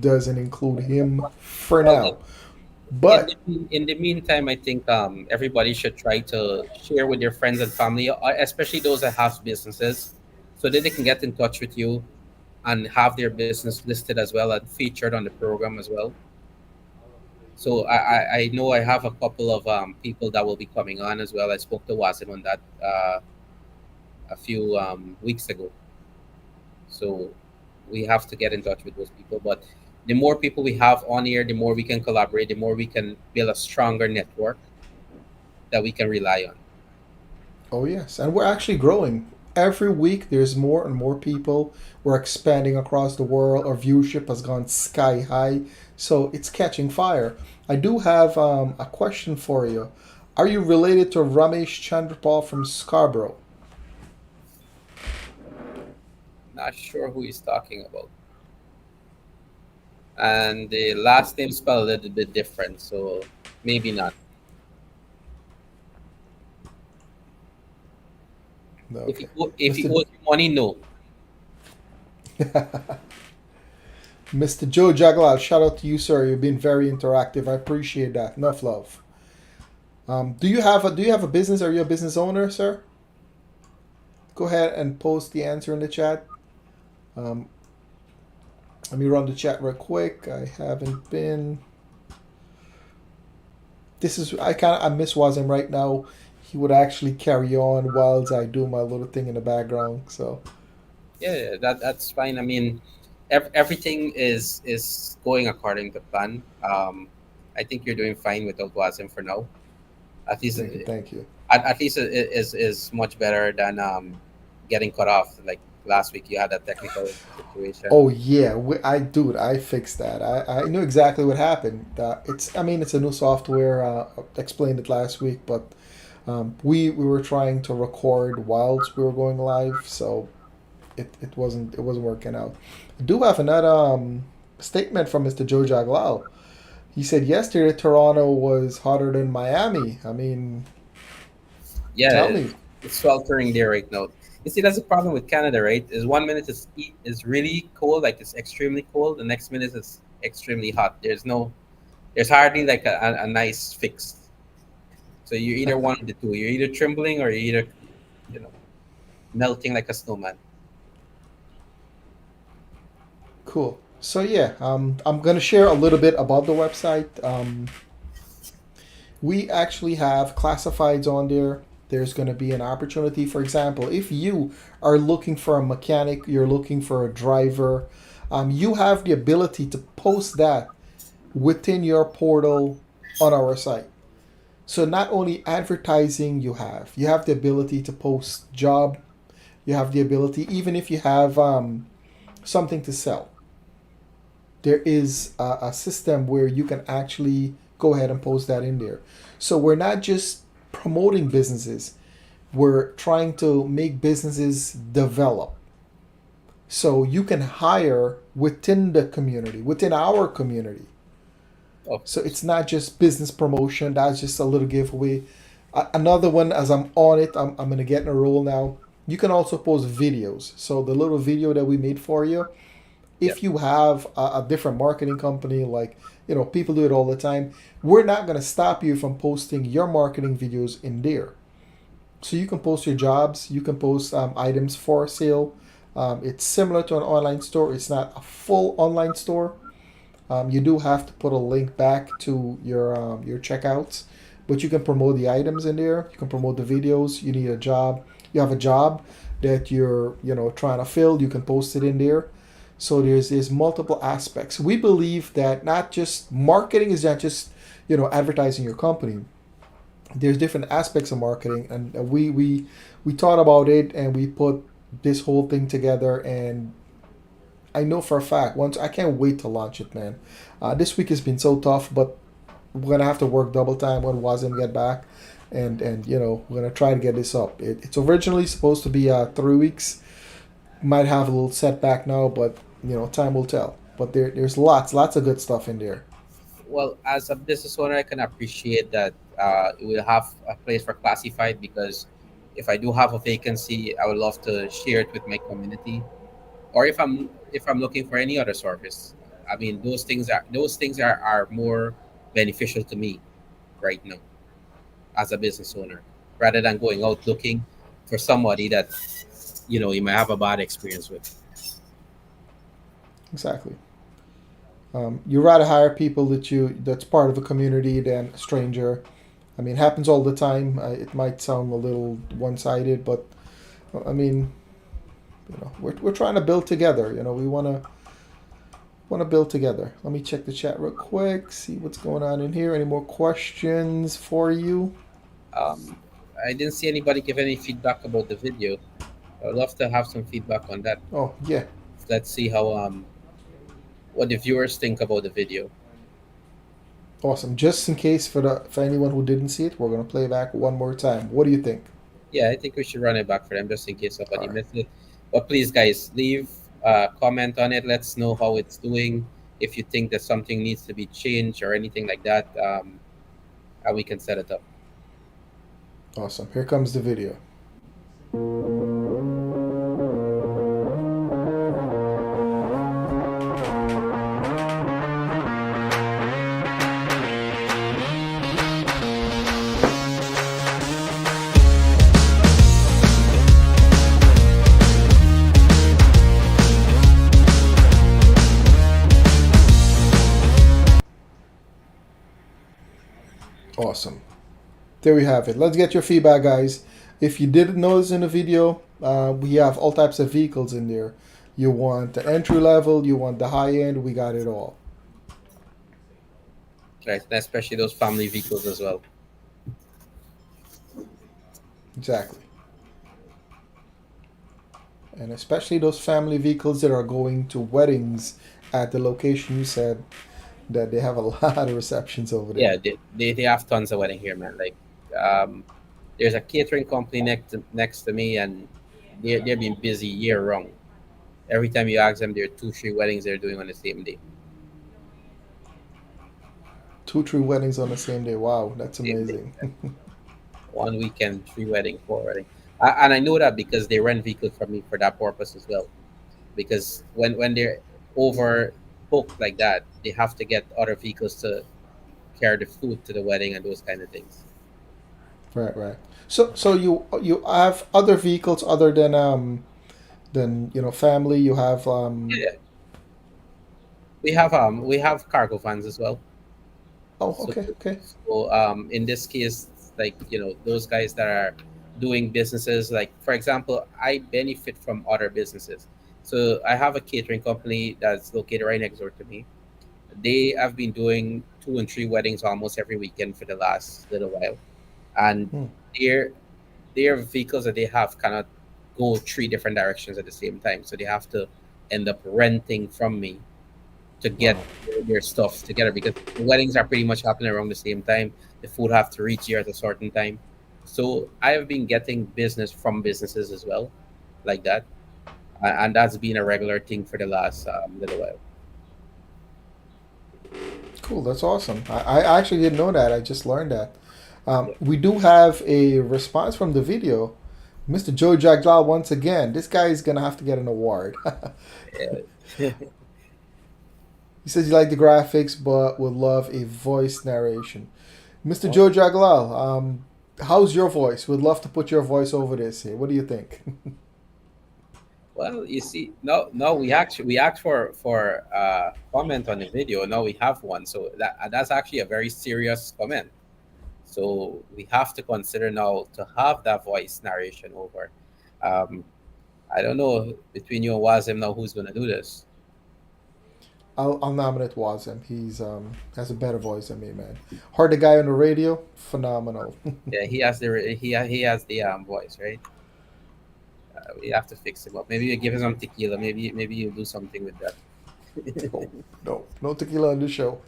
doesn't include him for Well, now. But in the meantime, I think everybody should try to share with their friends and family, especially those that have businesses, so that they can get in touch with you and have their business listed as well and featured on the program as well. So I know I have a couple of people that will be coming on as well. I spoke to Wasim on that a few weeks ago. So we have to get in touch with those people. But the more people we have on here, the more we can collaborate, the more we can build a stronger network that we can rely on. oh yes, and we're actually growing. Every week there's more and more people. We're expanding across the world. Our viewership has gone sky high. So it's catching fire. I do have a question for you. Are you related to Ramesh Chandrapaul from Scarborough? Not sure who he's talking about. And the last name spelled a little bit different, so maybe not. Okay, If he Mr. owes you money, no. Mr. Joe Jaglal, shout out to you, sir. You've been very interactive. I appreciate that. Enough love. Do you have a business? Are you a business owner, sir? Go ahead and post the answer in the chat. Um, Let me run the chat real quick. I haven't been. This is I miss Wazim right now. He would actually carry on whilst I do my little thing in the background. So Yeah, that's fine. I mean, everything is going according to plan. I think you're doing fine without Wazim for now. At least thank you, thank you. at least it is much better than getting cut off. Like last week, you had a technical situation. Oh yeah, I fixed that. I knew exactly what happened. It's a new software. Explained it last week, but we were trying to record whilst we were going live, so it wasn't working out. I do have another statement from Mr. Joe Jaglal. He said yesterday Toronto was hotter than Miami. I mean, Yeah, tell me. it's sweltering there right now. You see, that's the problem with Canada, right? Is one minute is really cold, like it's extremely cold. The next minute is extremely hot. There's hardly like a nice fix. So you're either one of the two. You're either trembling or you're either, you know, melting like a snowman. Cool. So yeah, I'm gonna share a little bit about the website. We actually have classifieds on there. There's going to be an opportunity. For example, if you are looking for a mechanic, you're looking for a driver, you have the ability to post that within your portal on our site. So not only advertising you have the ability to post job, you have the ability, even if you have something to sell, there is a system where you can actually go ahead and post that in there. So we're not just promoting businesses, we're trying to make businesses develop. So you can hire within the community, within our community. Oh, So it's not just business promotion, that's just a little giveaway. Another one, as I'm on it, I'm going to get in a roll now. You can also post videos. So the little video that we made for you, yeah. if you have a different marketing company, like people do it all the time, we're not going to stop you from posting your marketing videos in there. So you can post your jobs, you can post items for sale. It's similar to an online store. It's not a full online store. You do have to put a link back to your checkouts, but you can promote the items in there. You can promote the videos. You need a job. You have a job that you're trying to fill. You can post it in there. So there's multiple aspects. We believe that not just marketing is not just advertising your company. There's different aspects of marketing, and we thought about it and we put this whole thing together. And I know for a fact, once I can't wait to launch it, man. This week has been so tough, but we're gonna have to work double time when Wazim get back, and we're gonna try to get this up. It's originally supposed to be 3 weeks. Might have a little setback now, but time will tell. But there's lots of good stuff in there. Well, as a business owner, I can appreciate that it will have a place for classified because if I do have a vacancy, I would love to share it with my community. Or if I'm looking for any other service, I mean those things are more beneficial to me right now as a business owner rather than going out looking for somebody that you might have a bad experience with. Exactly. You rather hire people that's part of a community than a stranger. I mean, it happens all the time. It might sound a little one-sided, but I mean, we're trying to build together. We want to build together. Let me check the chat real quick, see what's going on in here. Any more questions for you? um, I didn't see anybody give any feedback about the video. I'd love to have some feedback on that. Oh yeah, Let's see how what the viewers think about the video. awesome. Just in case for anyone who didn't see it, we're gonna play back one more time. What do you think? Yeah, I think we should run it back for them just in case All somebody right. missed it. But please, guys, leave a comment on it. Let's know how it's doing. If you think that something needs to be changed or anything like that, and we can set it up. Awesome. Here comes the video. Awesome. There we have it. Let's get your feedback, guys. If you didn't notice in the video, we have all types of vehicles in there. You want the entry level, you want the high end, we got it all. Right, and especially those family vehicles as well. Exactly. And especially those family vehicles that are going to weddings at the location you said that they have a lot of receptions over Yeah, there. they have tons of wedding here, man. Like, there's a catering company next to me, and they're being busy year round. Every time you ask them, there are two, three weddings they're doing on the same day. Two, three weddings on the same day. Wow, that's Same day. amazing. 1 weekend, three wedding, four wedding. And I know that because they rent vehicles from me for that purpose as well. Because when they're over booked like that, they have to get other vehicles to carry the food to the wedding and those kind of things. Right, right. So you have other vehicles other than family. You have Yeah, we have cargo vans as well. oh, So, okay, okay. in this case, like, those guys that are doing businesses, like, for example, I benefit from other businesses. So I have a catering company that's located right next door to me. They have been doing two and three weddings almost every weekend for the last little while, and Hmm. their their vehicles that they have cannot go three different directions at the same time. So they have to end up renting from me to get Wow. their stuff together, because the weddings are pretty much happening around the same time. The food have to reach here at a certain time. So I have been getting business from businesses as well, like that, and that's been a regular thing for the last little while. Cool. That's awesome. I actually didn't know that. I just learned that. Yeah. We do have a response from the video. Mr. Joe Jagdal once again. This guy is gonna have to get an award. Yeah. He says he liked the graphics, but would love a voice narration. Mr. Oh, Joe Jaglal, how's your voice? Would love to put your voice over this here. What do you think? well, you see, no, we asked for comment on the video. Now we have one, so that's actually a very serious comment. So we have to consider now to have that voice narration over. Um, I don't know between you and Wazim now who's gonna do this. I'll nominate Wazim. He's has a better voice than me, man. Heard the guy on the radio, phenomenal. Yeah, he has the voice, right? We have to fix him up. Maybe you give him some tequila. Maybe you do something with that. No, no tequila on the show.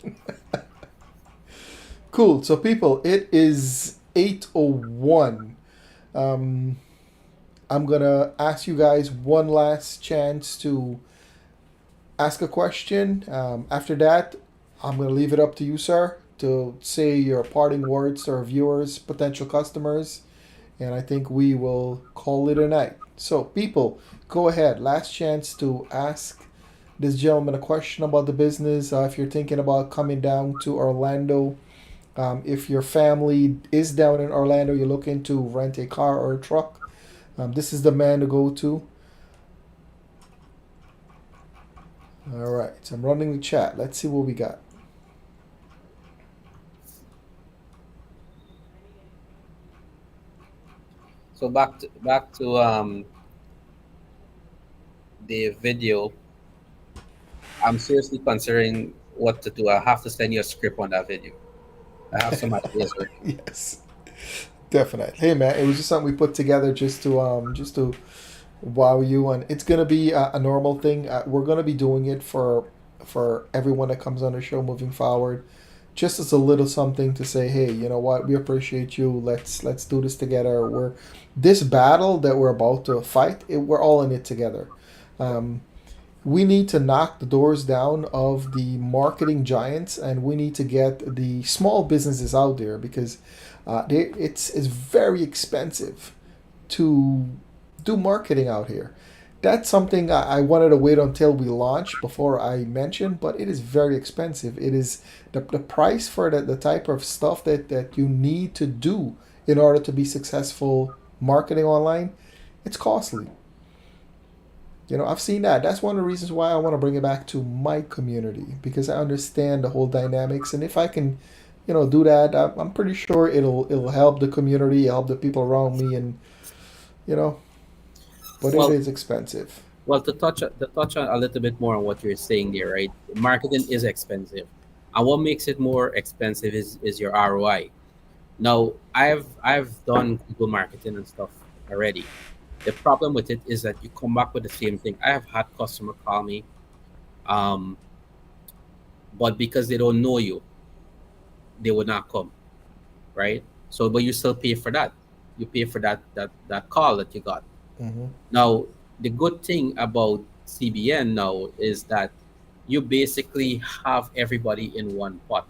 Cool. So people, it is 8:01. Um, I'm gonna ask you guys one last chance to ask a question. After that, I'm going to leave it up to you, sir, to say your parting words to our viewers, potential customers, and I think we will call it a night. So, people, go ahead. Last chance to ask this gentleman a question about the business. If you're thinking about coming down to Orlando, if your family is down in Orlando, you're looking to rent a car or a truck, this is the man to go to. All right, so I'm running the chat. Let's see what we got. So back to the video. I'm seriously considering what to do. I have to send you a script on that video. I have some ideas already. Yes, definitely. Hey man, it was just something we put together just to wow you, and it's gonna be a normal thing. We're gonna be doing it for everyone that comes on the show moving forward, just as a little something to say, hey, you know what, we appreciate you. Let's do this together. We're this battle that we're about to fight. We're all in it together. Um, we need to knock the doors down of the marketing giants, and we need to get the small businesses out there because it's very expensive to do marketing out here. That's something I wanted to wait until we launch before I mention, but it is very expensive. It is the price for the type of stuff that you need to do in order to be successful marketing online. It's costly. I've seen that. That's one of the reasons why I want to bring it back to my community because I understand the whole dynamics, and if I can, do that, I'm pretty sure it'll help the community, help the people around me, and you know, but it Well, is expensive. to touch on a little bit more on what you're saying there, right? Marketing is expensive, and what makes it more expensive is your ROI. Now, I've done Google marketing and stuff already. The problem with it is that you come back with the same thing. I have had customer call me, um, but because they don't know you, they would not come, right? So, but you still pay for that. You pay for that call that you got. Hmm. Now, the good thing about CBN now is that you basically have everybody in one pot.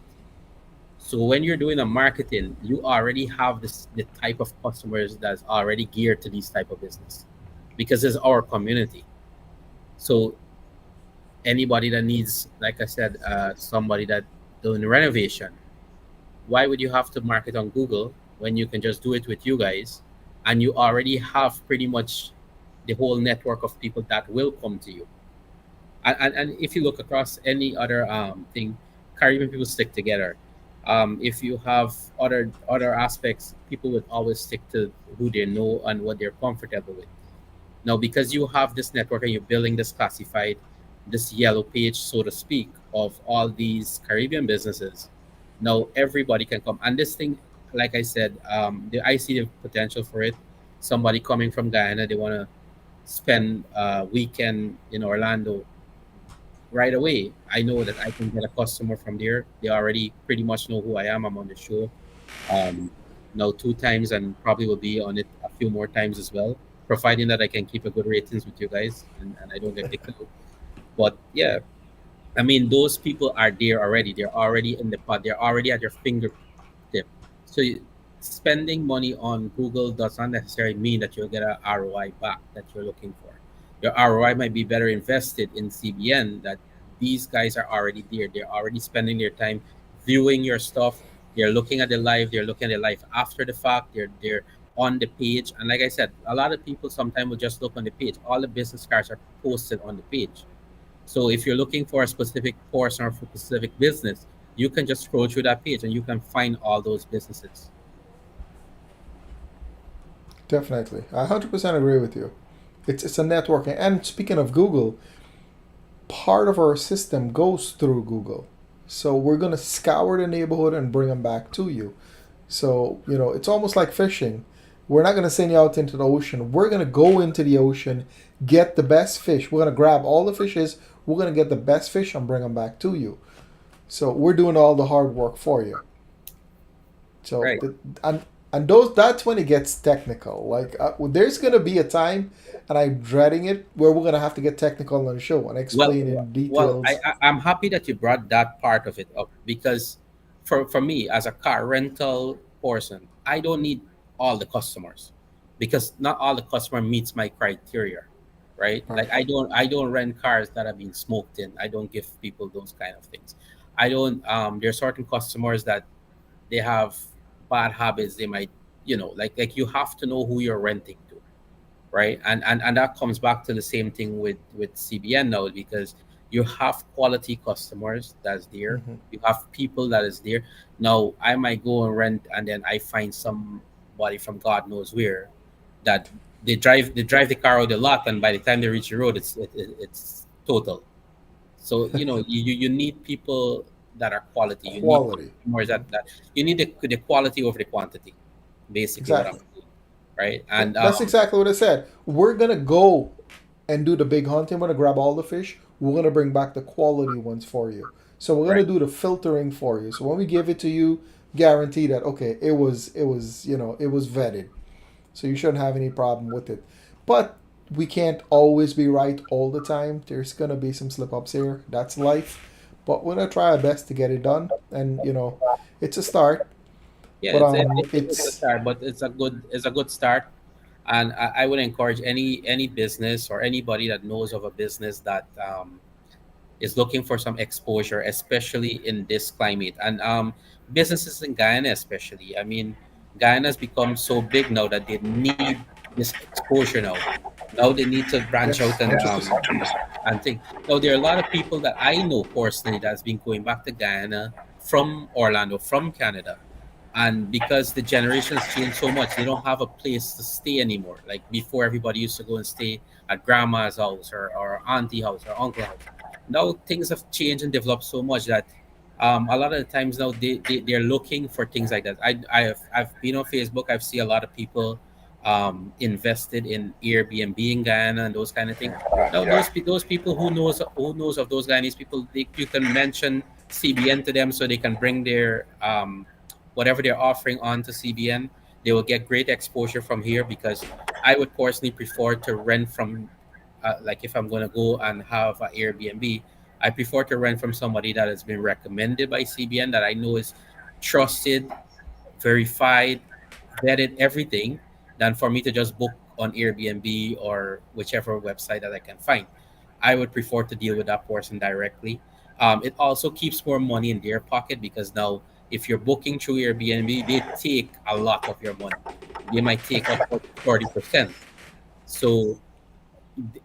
So when you're doing a marketing, you already have the type of customers that's already geared to these type of business, because it's our community. So anybody that needs, like I said, somebody that doing renovation, why would you have to market on Google when you can just do it with you guys, and you already have pretty much the whole network of people that will come to you. And if you look across any other thing, Caribbean people stick together. If you have other aspects, people would always stick to who they know and what they're comfortable with. Now, because you have this network and you're building this classified, this yellow page, so to speak, of all these Caribbean businesses, now everybody can come. And this thing, like I said, I see the potential for it. Somebody coming from Guyana, they want to spend a weekend in Orlando right away. I know that I can get a customer from there. They already pretty much know who I am. I'm on the show um, now 2 times and probably will be on it a few more times as well, providing that I can keep a good ratings with you guys and I don't get kicked out. But yeah, I mean, those people are there already. They're already in the pod. They're already at your fingertip. So spending money on Google does not necessarily mean that you'll get a ROI back that you're looking for. Your ROI might be better invested in CBN. That these guys are already there. They're already spending their time viewing your stuff. They're looking at the live. They're looking at the live after the fact. They're on the page. And like I said, a lot of people sometimes will just look on the page. All the business cards are posted on the page. So if you're looking for a specific portion or for a specific business, you can just scroll through that page and you can find all those businesses. Definitely, I 100% agree with you. It's a networking. And speaking of Google, part of our system goes through Google, so we're gonna scour the neighborhood and bring them back to you. So it's almost like fishing. We're not gonna send you out into the ocean. We're gonna go into the ocean, get the best fish. We're gonna grab all the fishes. We're gonna get the best fish and bring them back to you. So we're doing all the hard work for you. So Right. and those that's when it gets technical. Like there's gonna be a time, and I'm dreading it, where we're gonna have to get technical on the show and Well, explain in well, details. I'm happy that you brought that part of it up because for me as a car rental person, I don't need all the customers because not all the customer meets my criteria, right? Like Right. I don't rent cars that have been smoked in. I don't give people those kind of things. I don't. There's certain customers that they have bad habits. They might, like you have to know who you're renting to, right? And that comes back to the same thing with CBN now because you have quality customers that's there. Hmm. You have people that is there. Now I might go and rent, and then I find somebody from God knows where that they drive the car out the lot, and by the time they reach the road, it's total. So you need people that are quality. You need Quality. customers Hmm. that you need the quality over the quantity. Basically, what I'm Exactly. saying, right? Yeah, And that's exactly what I said. We're gonna go and do the big hunting. We're gonna grab all the fish. We're gonna bring back the quality ones for you. So we're right. gonna do the filtering for you. So when we give it to you, guarantee that okay, it was vetted. So you shouldn't have any problem with it. But we can't always be right all the time. There's gonna be some slip ups here. That's life. But we're gonna try our best to get it done. And it's a start. Yeah, But it's a good it's start, but it's a good start. And I would encourage any business or anybody that knows of a business that is looking for some exposure, especially in this climate. And businesses in Guyana, especially. I mean, Guyana has become so big now that they need this exposure now. Now they need to branch Yes, out interesting. and think. Now there are a lot of people that I know personally that's been going back to Guyana from Orlando, from Canada, and because the generation has changed so much, they don't have a place to stay anymore. Like before, everybody used to go and stay at grandma's house or auntie house or uncle house. Now things have changed and developed so much that a lot of the times now they're looking for things like that. I've been on Facebook. I've seen a lot of people invested in Airbnb in Guyana and those kind of things. Now those people who knows of those Guyanese people, you can mention CBN to them so they can bring their whatever they're offering onto CBN. They will get great exposure from here because I would personally prefer to rent from, like if I'm going to go and have an Airbnb, I prefer to rent from somebody that has been recommended by CBN that I know is trusted, verified, vetted everything, than for me to just book on Airbnb or whichever website that I can find. I would prefer to deal with that person directly. It also keeps more money in their pocket because now, if you're booking through Airbnb, they take a lot of your money. They might take up to 40%. So,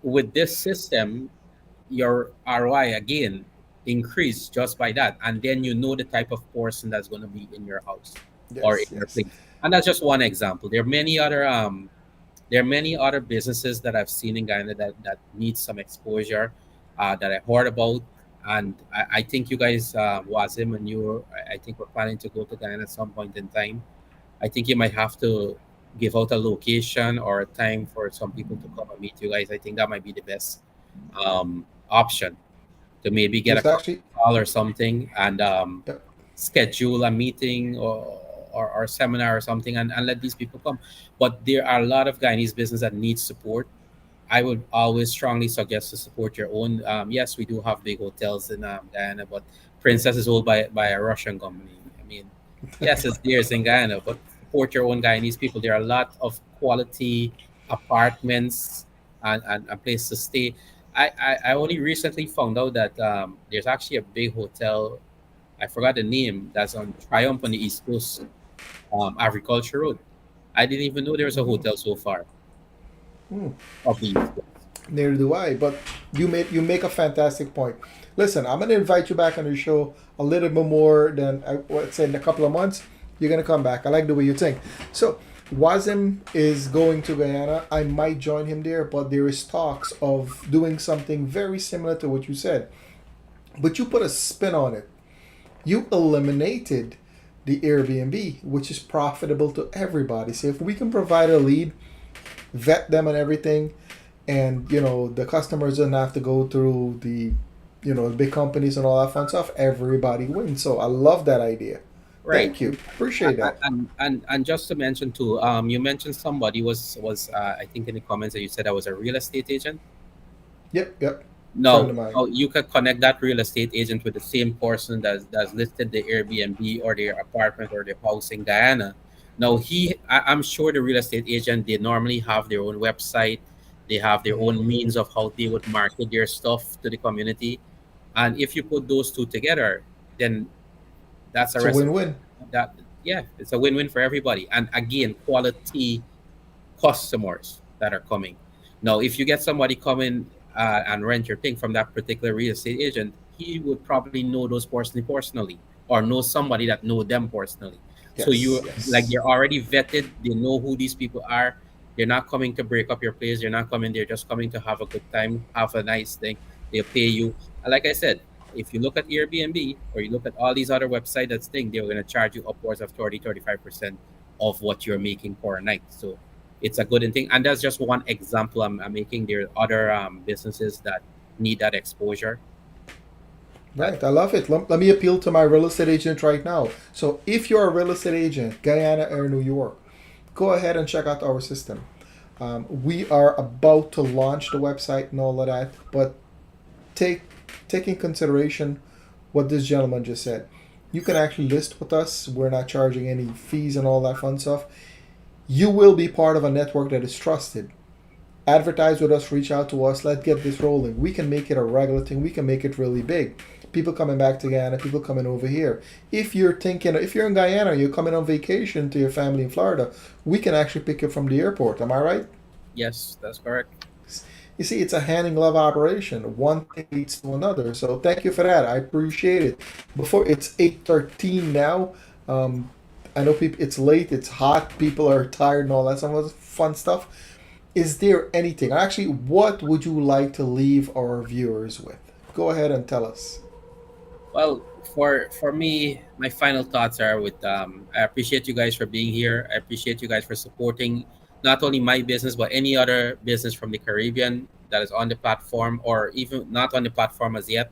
with this system, your ROI again increase just by that, and then you know the type of person that's going to be in your house or in Yes, your yes. place. And that's just one example. There are many other businesses that I've seen in Ghana that need some exposure, that I heard about. And I think you guys, Wazim and you, I think we're planning to go to Ghana at some point in time. I think you might have to give out a location or a time for some people to come and meet you guys. I think that might be the best option, to maybe get a There's coffee actually, call or something and yeah, schedule a meeting or seminar or something, and let these people come. But there are a lot of Guyanese business that need support. I would always strongly suggest to support your own. Yes, we do have big hotels in Guyana, but Princess is owned by a Russian company. I mean, yes, it's theirs in Guyana, but support your own Guyanese people. There are a lot of quality apartments and a place to stay. I only recently found out that there's actually a big hotel. I forgot the name. That's on Triumph on the East Coast, Agriculture Road. I didn't even know there was a mhm. hotel so far of the East Coast. Neither do I. But you make a fantastic point. Listen, I'm gonna invite you back on the show a little bit more than I would say in a couple of months. You're gonna come back. I like the way you think. So Wazim is going to Guyana. I might join him there, but there is talks of doing something very similar to what you said. But you put a spin on it. You eliminated the Airbnb, which is profitable to everybody. So if we can provide a lead, vet them and everything, and the customers don't have to go through the big companies and all that fun stuff. Everybody wins. So I love that idea. Right. Thank you. Appreciate that. And just to mention too, you mentioned somebody was I think in the comments that you said I was a real estate agent. Yep, yep. Friend No, of mine. no, you could connect that real estate agent with the same person that's listed the Airbnb or their apartment or their house in Guyana. Now I'm sure the real estate agent, they normally have their own website, they have their own Hmm. means of how they would market their stuff to the community, and if you put those two together, then that's a It's a recipe win-win. that, yeah, it's a win-win for everybody. And again, quality customers that are coming. Now, if you get somebody coming and rent your thing from that particular real estate agent, he would probably know those personally, or know somebody that know them personally. So Yes, you, like, yes. they're already vetted. They know who these people are. They're not coming to break up your place. They're not coming. They're just coming to have a good time, have a nice thing. They'll pay you. And like I said, if you look at Airbnb or you look at all these other websites that's thing, they're going to charge you upwards of 30-35% of what you're making for a night. So it's a good thing. And that's just one example I'm making. There are other businesses that need that exposure. That Right, I love it. Let me appeal to my real estate agent right now. So if you're a real estate agent, Guyana or New York, go ahead and check out our system. We are about to launch the website and all of that, but take take in consideration what this gentleman just said. You can actually list with us. We're not charging any fees and all that fun stuff. You will be part of a network that is trusted. Advertise with us, reach out to us, let's get this rolling. We can make it a regular thing, we can make it really big. People coming back to Guyana, people coming over here. If you're in Guyana, you're coming on vacation to your family in Florida, we can actually pick you from the airport. Am I right? Yes, that's correct. You see, it's a hand in glove operation. One thing leads to another. So thank you for that. I appreciate it. Before it's 8:13 now. Um, I know people. It's late. It's hot. People are tired and all that. Some of the fun stuff. Is there anything? Actually, what would you like to leave our viewers with? Go ahead and tell us. Well, for me, my final thoughts are with I appreciate you guys for being here. I appreciate you guys for supporting not only my business but any other business from the Caribbean that is on the platform or even not on the platform as yet.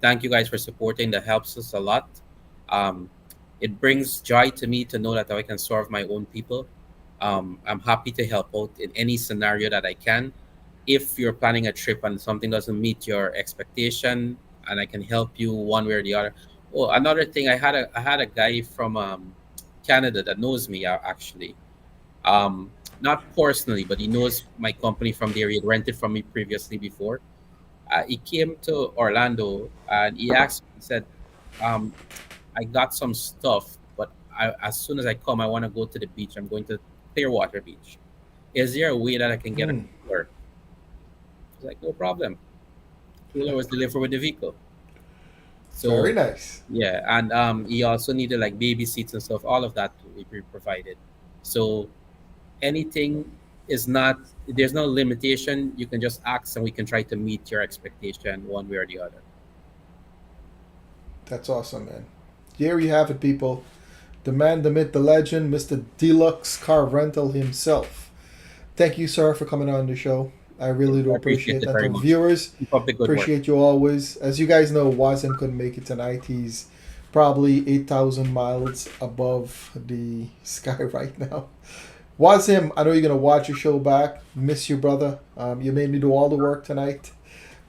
Thank you guys for supporting. That helps us a lot. Um, it brings joy to me to know that I can serve my own people. I'm happy to help out in any scenario that I can. If you're planning a trip and something doesn't meet your expectation, and I can help you one way or the other. Oh, another thing, I had a guy from Canada that knows me actually. Not personally, but he knows my company from there. He had rented from me previously before. He came to Orlando and he asked me, he said, um, I got some stuff, but as soon as I come, I want to go to the beach. I'm going to Clearwater Beach. Is there a way that I can get a Mm, cooler? I was like, no problem. Cooler was delivered with the vehicle. very So nice. yeah, and he also needed like baby seats and stuff. All of that we provided. So anything is not there's no limitation. You can just ask, and we can try to meet your expectation one way or the other. That's awesome, man. Here you have it, people. The man, the myth, the legend, Mr. Deluxe Car Rental himself. Thank you, sir, for coming on the show. I really do I appreciate appreciate it that. very To much. viewers, Keep up the good work. appreciate you always. As you guys know, Wazim couldn't make it tonight. He's probably 8,000 miles above the sky right now. Wazim, I know you're going to watch your show back. Miss you, brother. You made me do all the work tonight,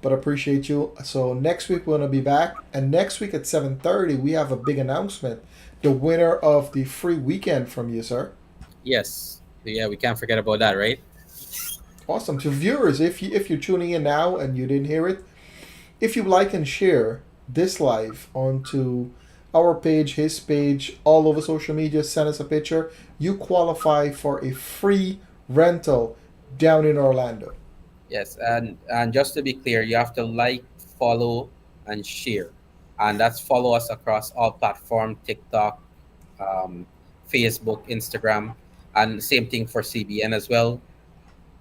but appreciate you. So next week we're going to be back. And next week at 7:30, we have a big announcement. The winner of the free weekend from you, sir. Yes, yeah, we can't forget about that, right? Awesome. To viewers, if you're tuning in now and you didn't hear it, if you like and share this live onto our page, his page, all over social media, send us a picture. You qualify for a free rental down in Orlando. Yes, and just to be clear, you have to like, follow, and share, and that's follow us across all platform: TikTok, um, Facebook, Instagram, and same thing for CBN as well.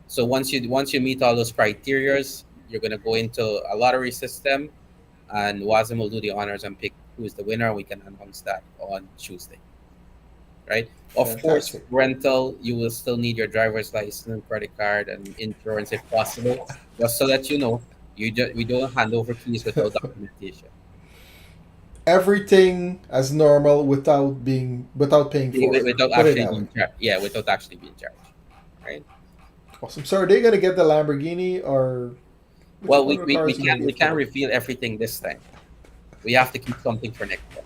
So once you meet all those criterias, you're gonna go into a lottery system, and Wazim will do the honors and pick who is the winner. We can announce that on Tuesday, right? Of course, Fantastic. rental, you will still need your driver's license, credit card, and insurance if possible. Just so that you know, we don't hand over keys without documentation, Everything as normal without paying for it. without Put it actually that way. being charged. Yeah, without actually being charged, right? Awesome. So are they gonna get the Lamborghini or which Well, one of the we cars are you can't gonna we give to can't them? reveal everything this time. We have to keep something for next time.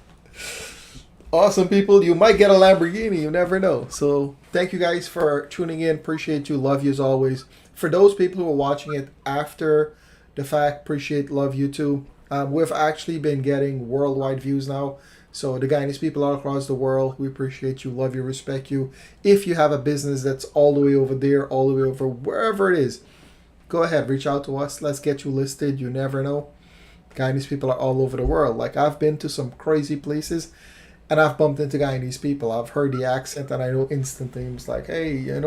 Awesome people, you might get a Lamborghini, you never know. So thank you guys for tuning in. Appreciate you, love you as always. For those people who are watching it after the fact, appreciate, love you too. We've actually been getting worldwide views now. So the Guyanese people all across the world, we appreciate you, love you, respect you. If you have a business that's all the way over there, all the way over wherever it is, go ahead, reach out to us. Let's get you listed. You never know. Guyanese people are all over the world. Like I've been to some crazy places and I've bumped into Guyanese people. I've heard the accent and I know instantly. It's like, hey, we Yeah,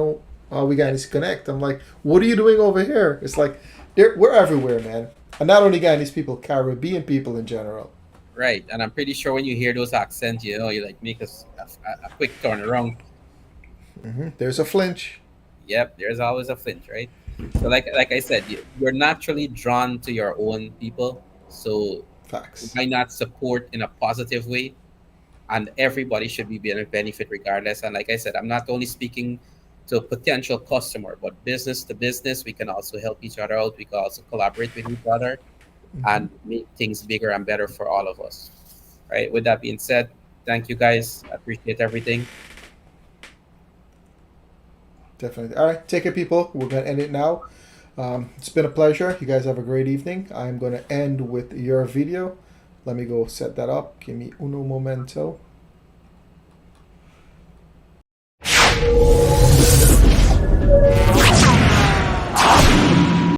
Guyanese connect. I'm like, what are you doing over here? It's like, we're everywhere, man. And not only Guyanese people, Caribbean people in general. right. And I'm pretty sure when you hear those accents, you like make a quick turn around. There's a flinch. Yep, there's always a flinch, right? So like I said, you're naturally drawn to your own people. So Facts. why not support in a positive way? And everybody should be benefit regardless. And like I said, I'm not only speaking to a potential customer, but business to business. We can also help each other out. We can also collaborate with each other Hmm. and make things bigger and better for all of us. Right. With that being said, thank you guys. I appreciate everything. Definitely. All right, take care, people. We're gonna end it now. It's been a pleasure. You guys have a great evening. I'm gonna end with your video. Let me go set that up. Give me uno momento.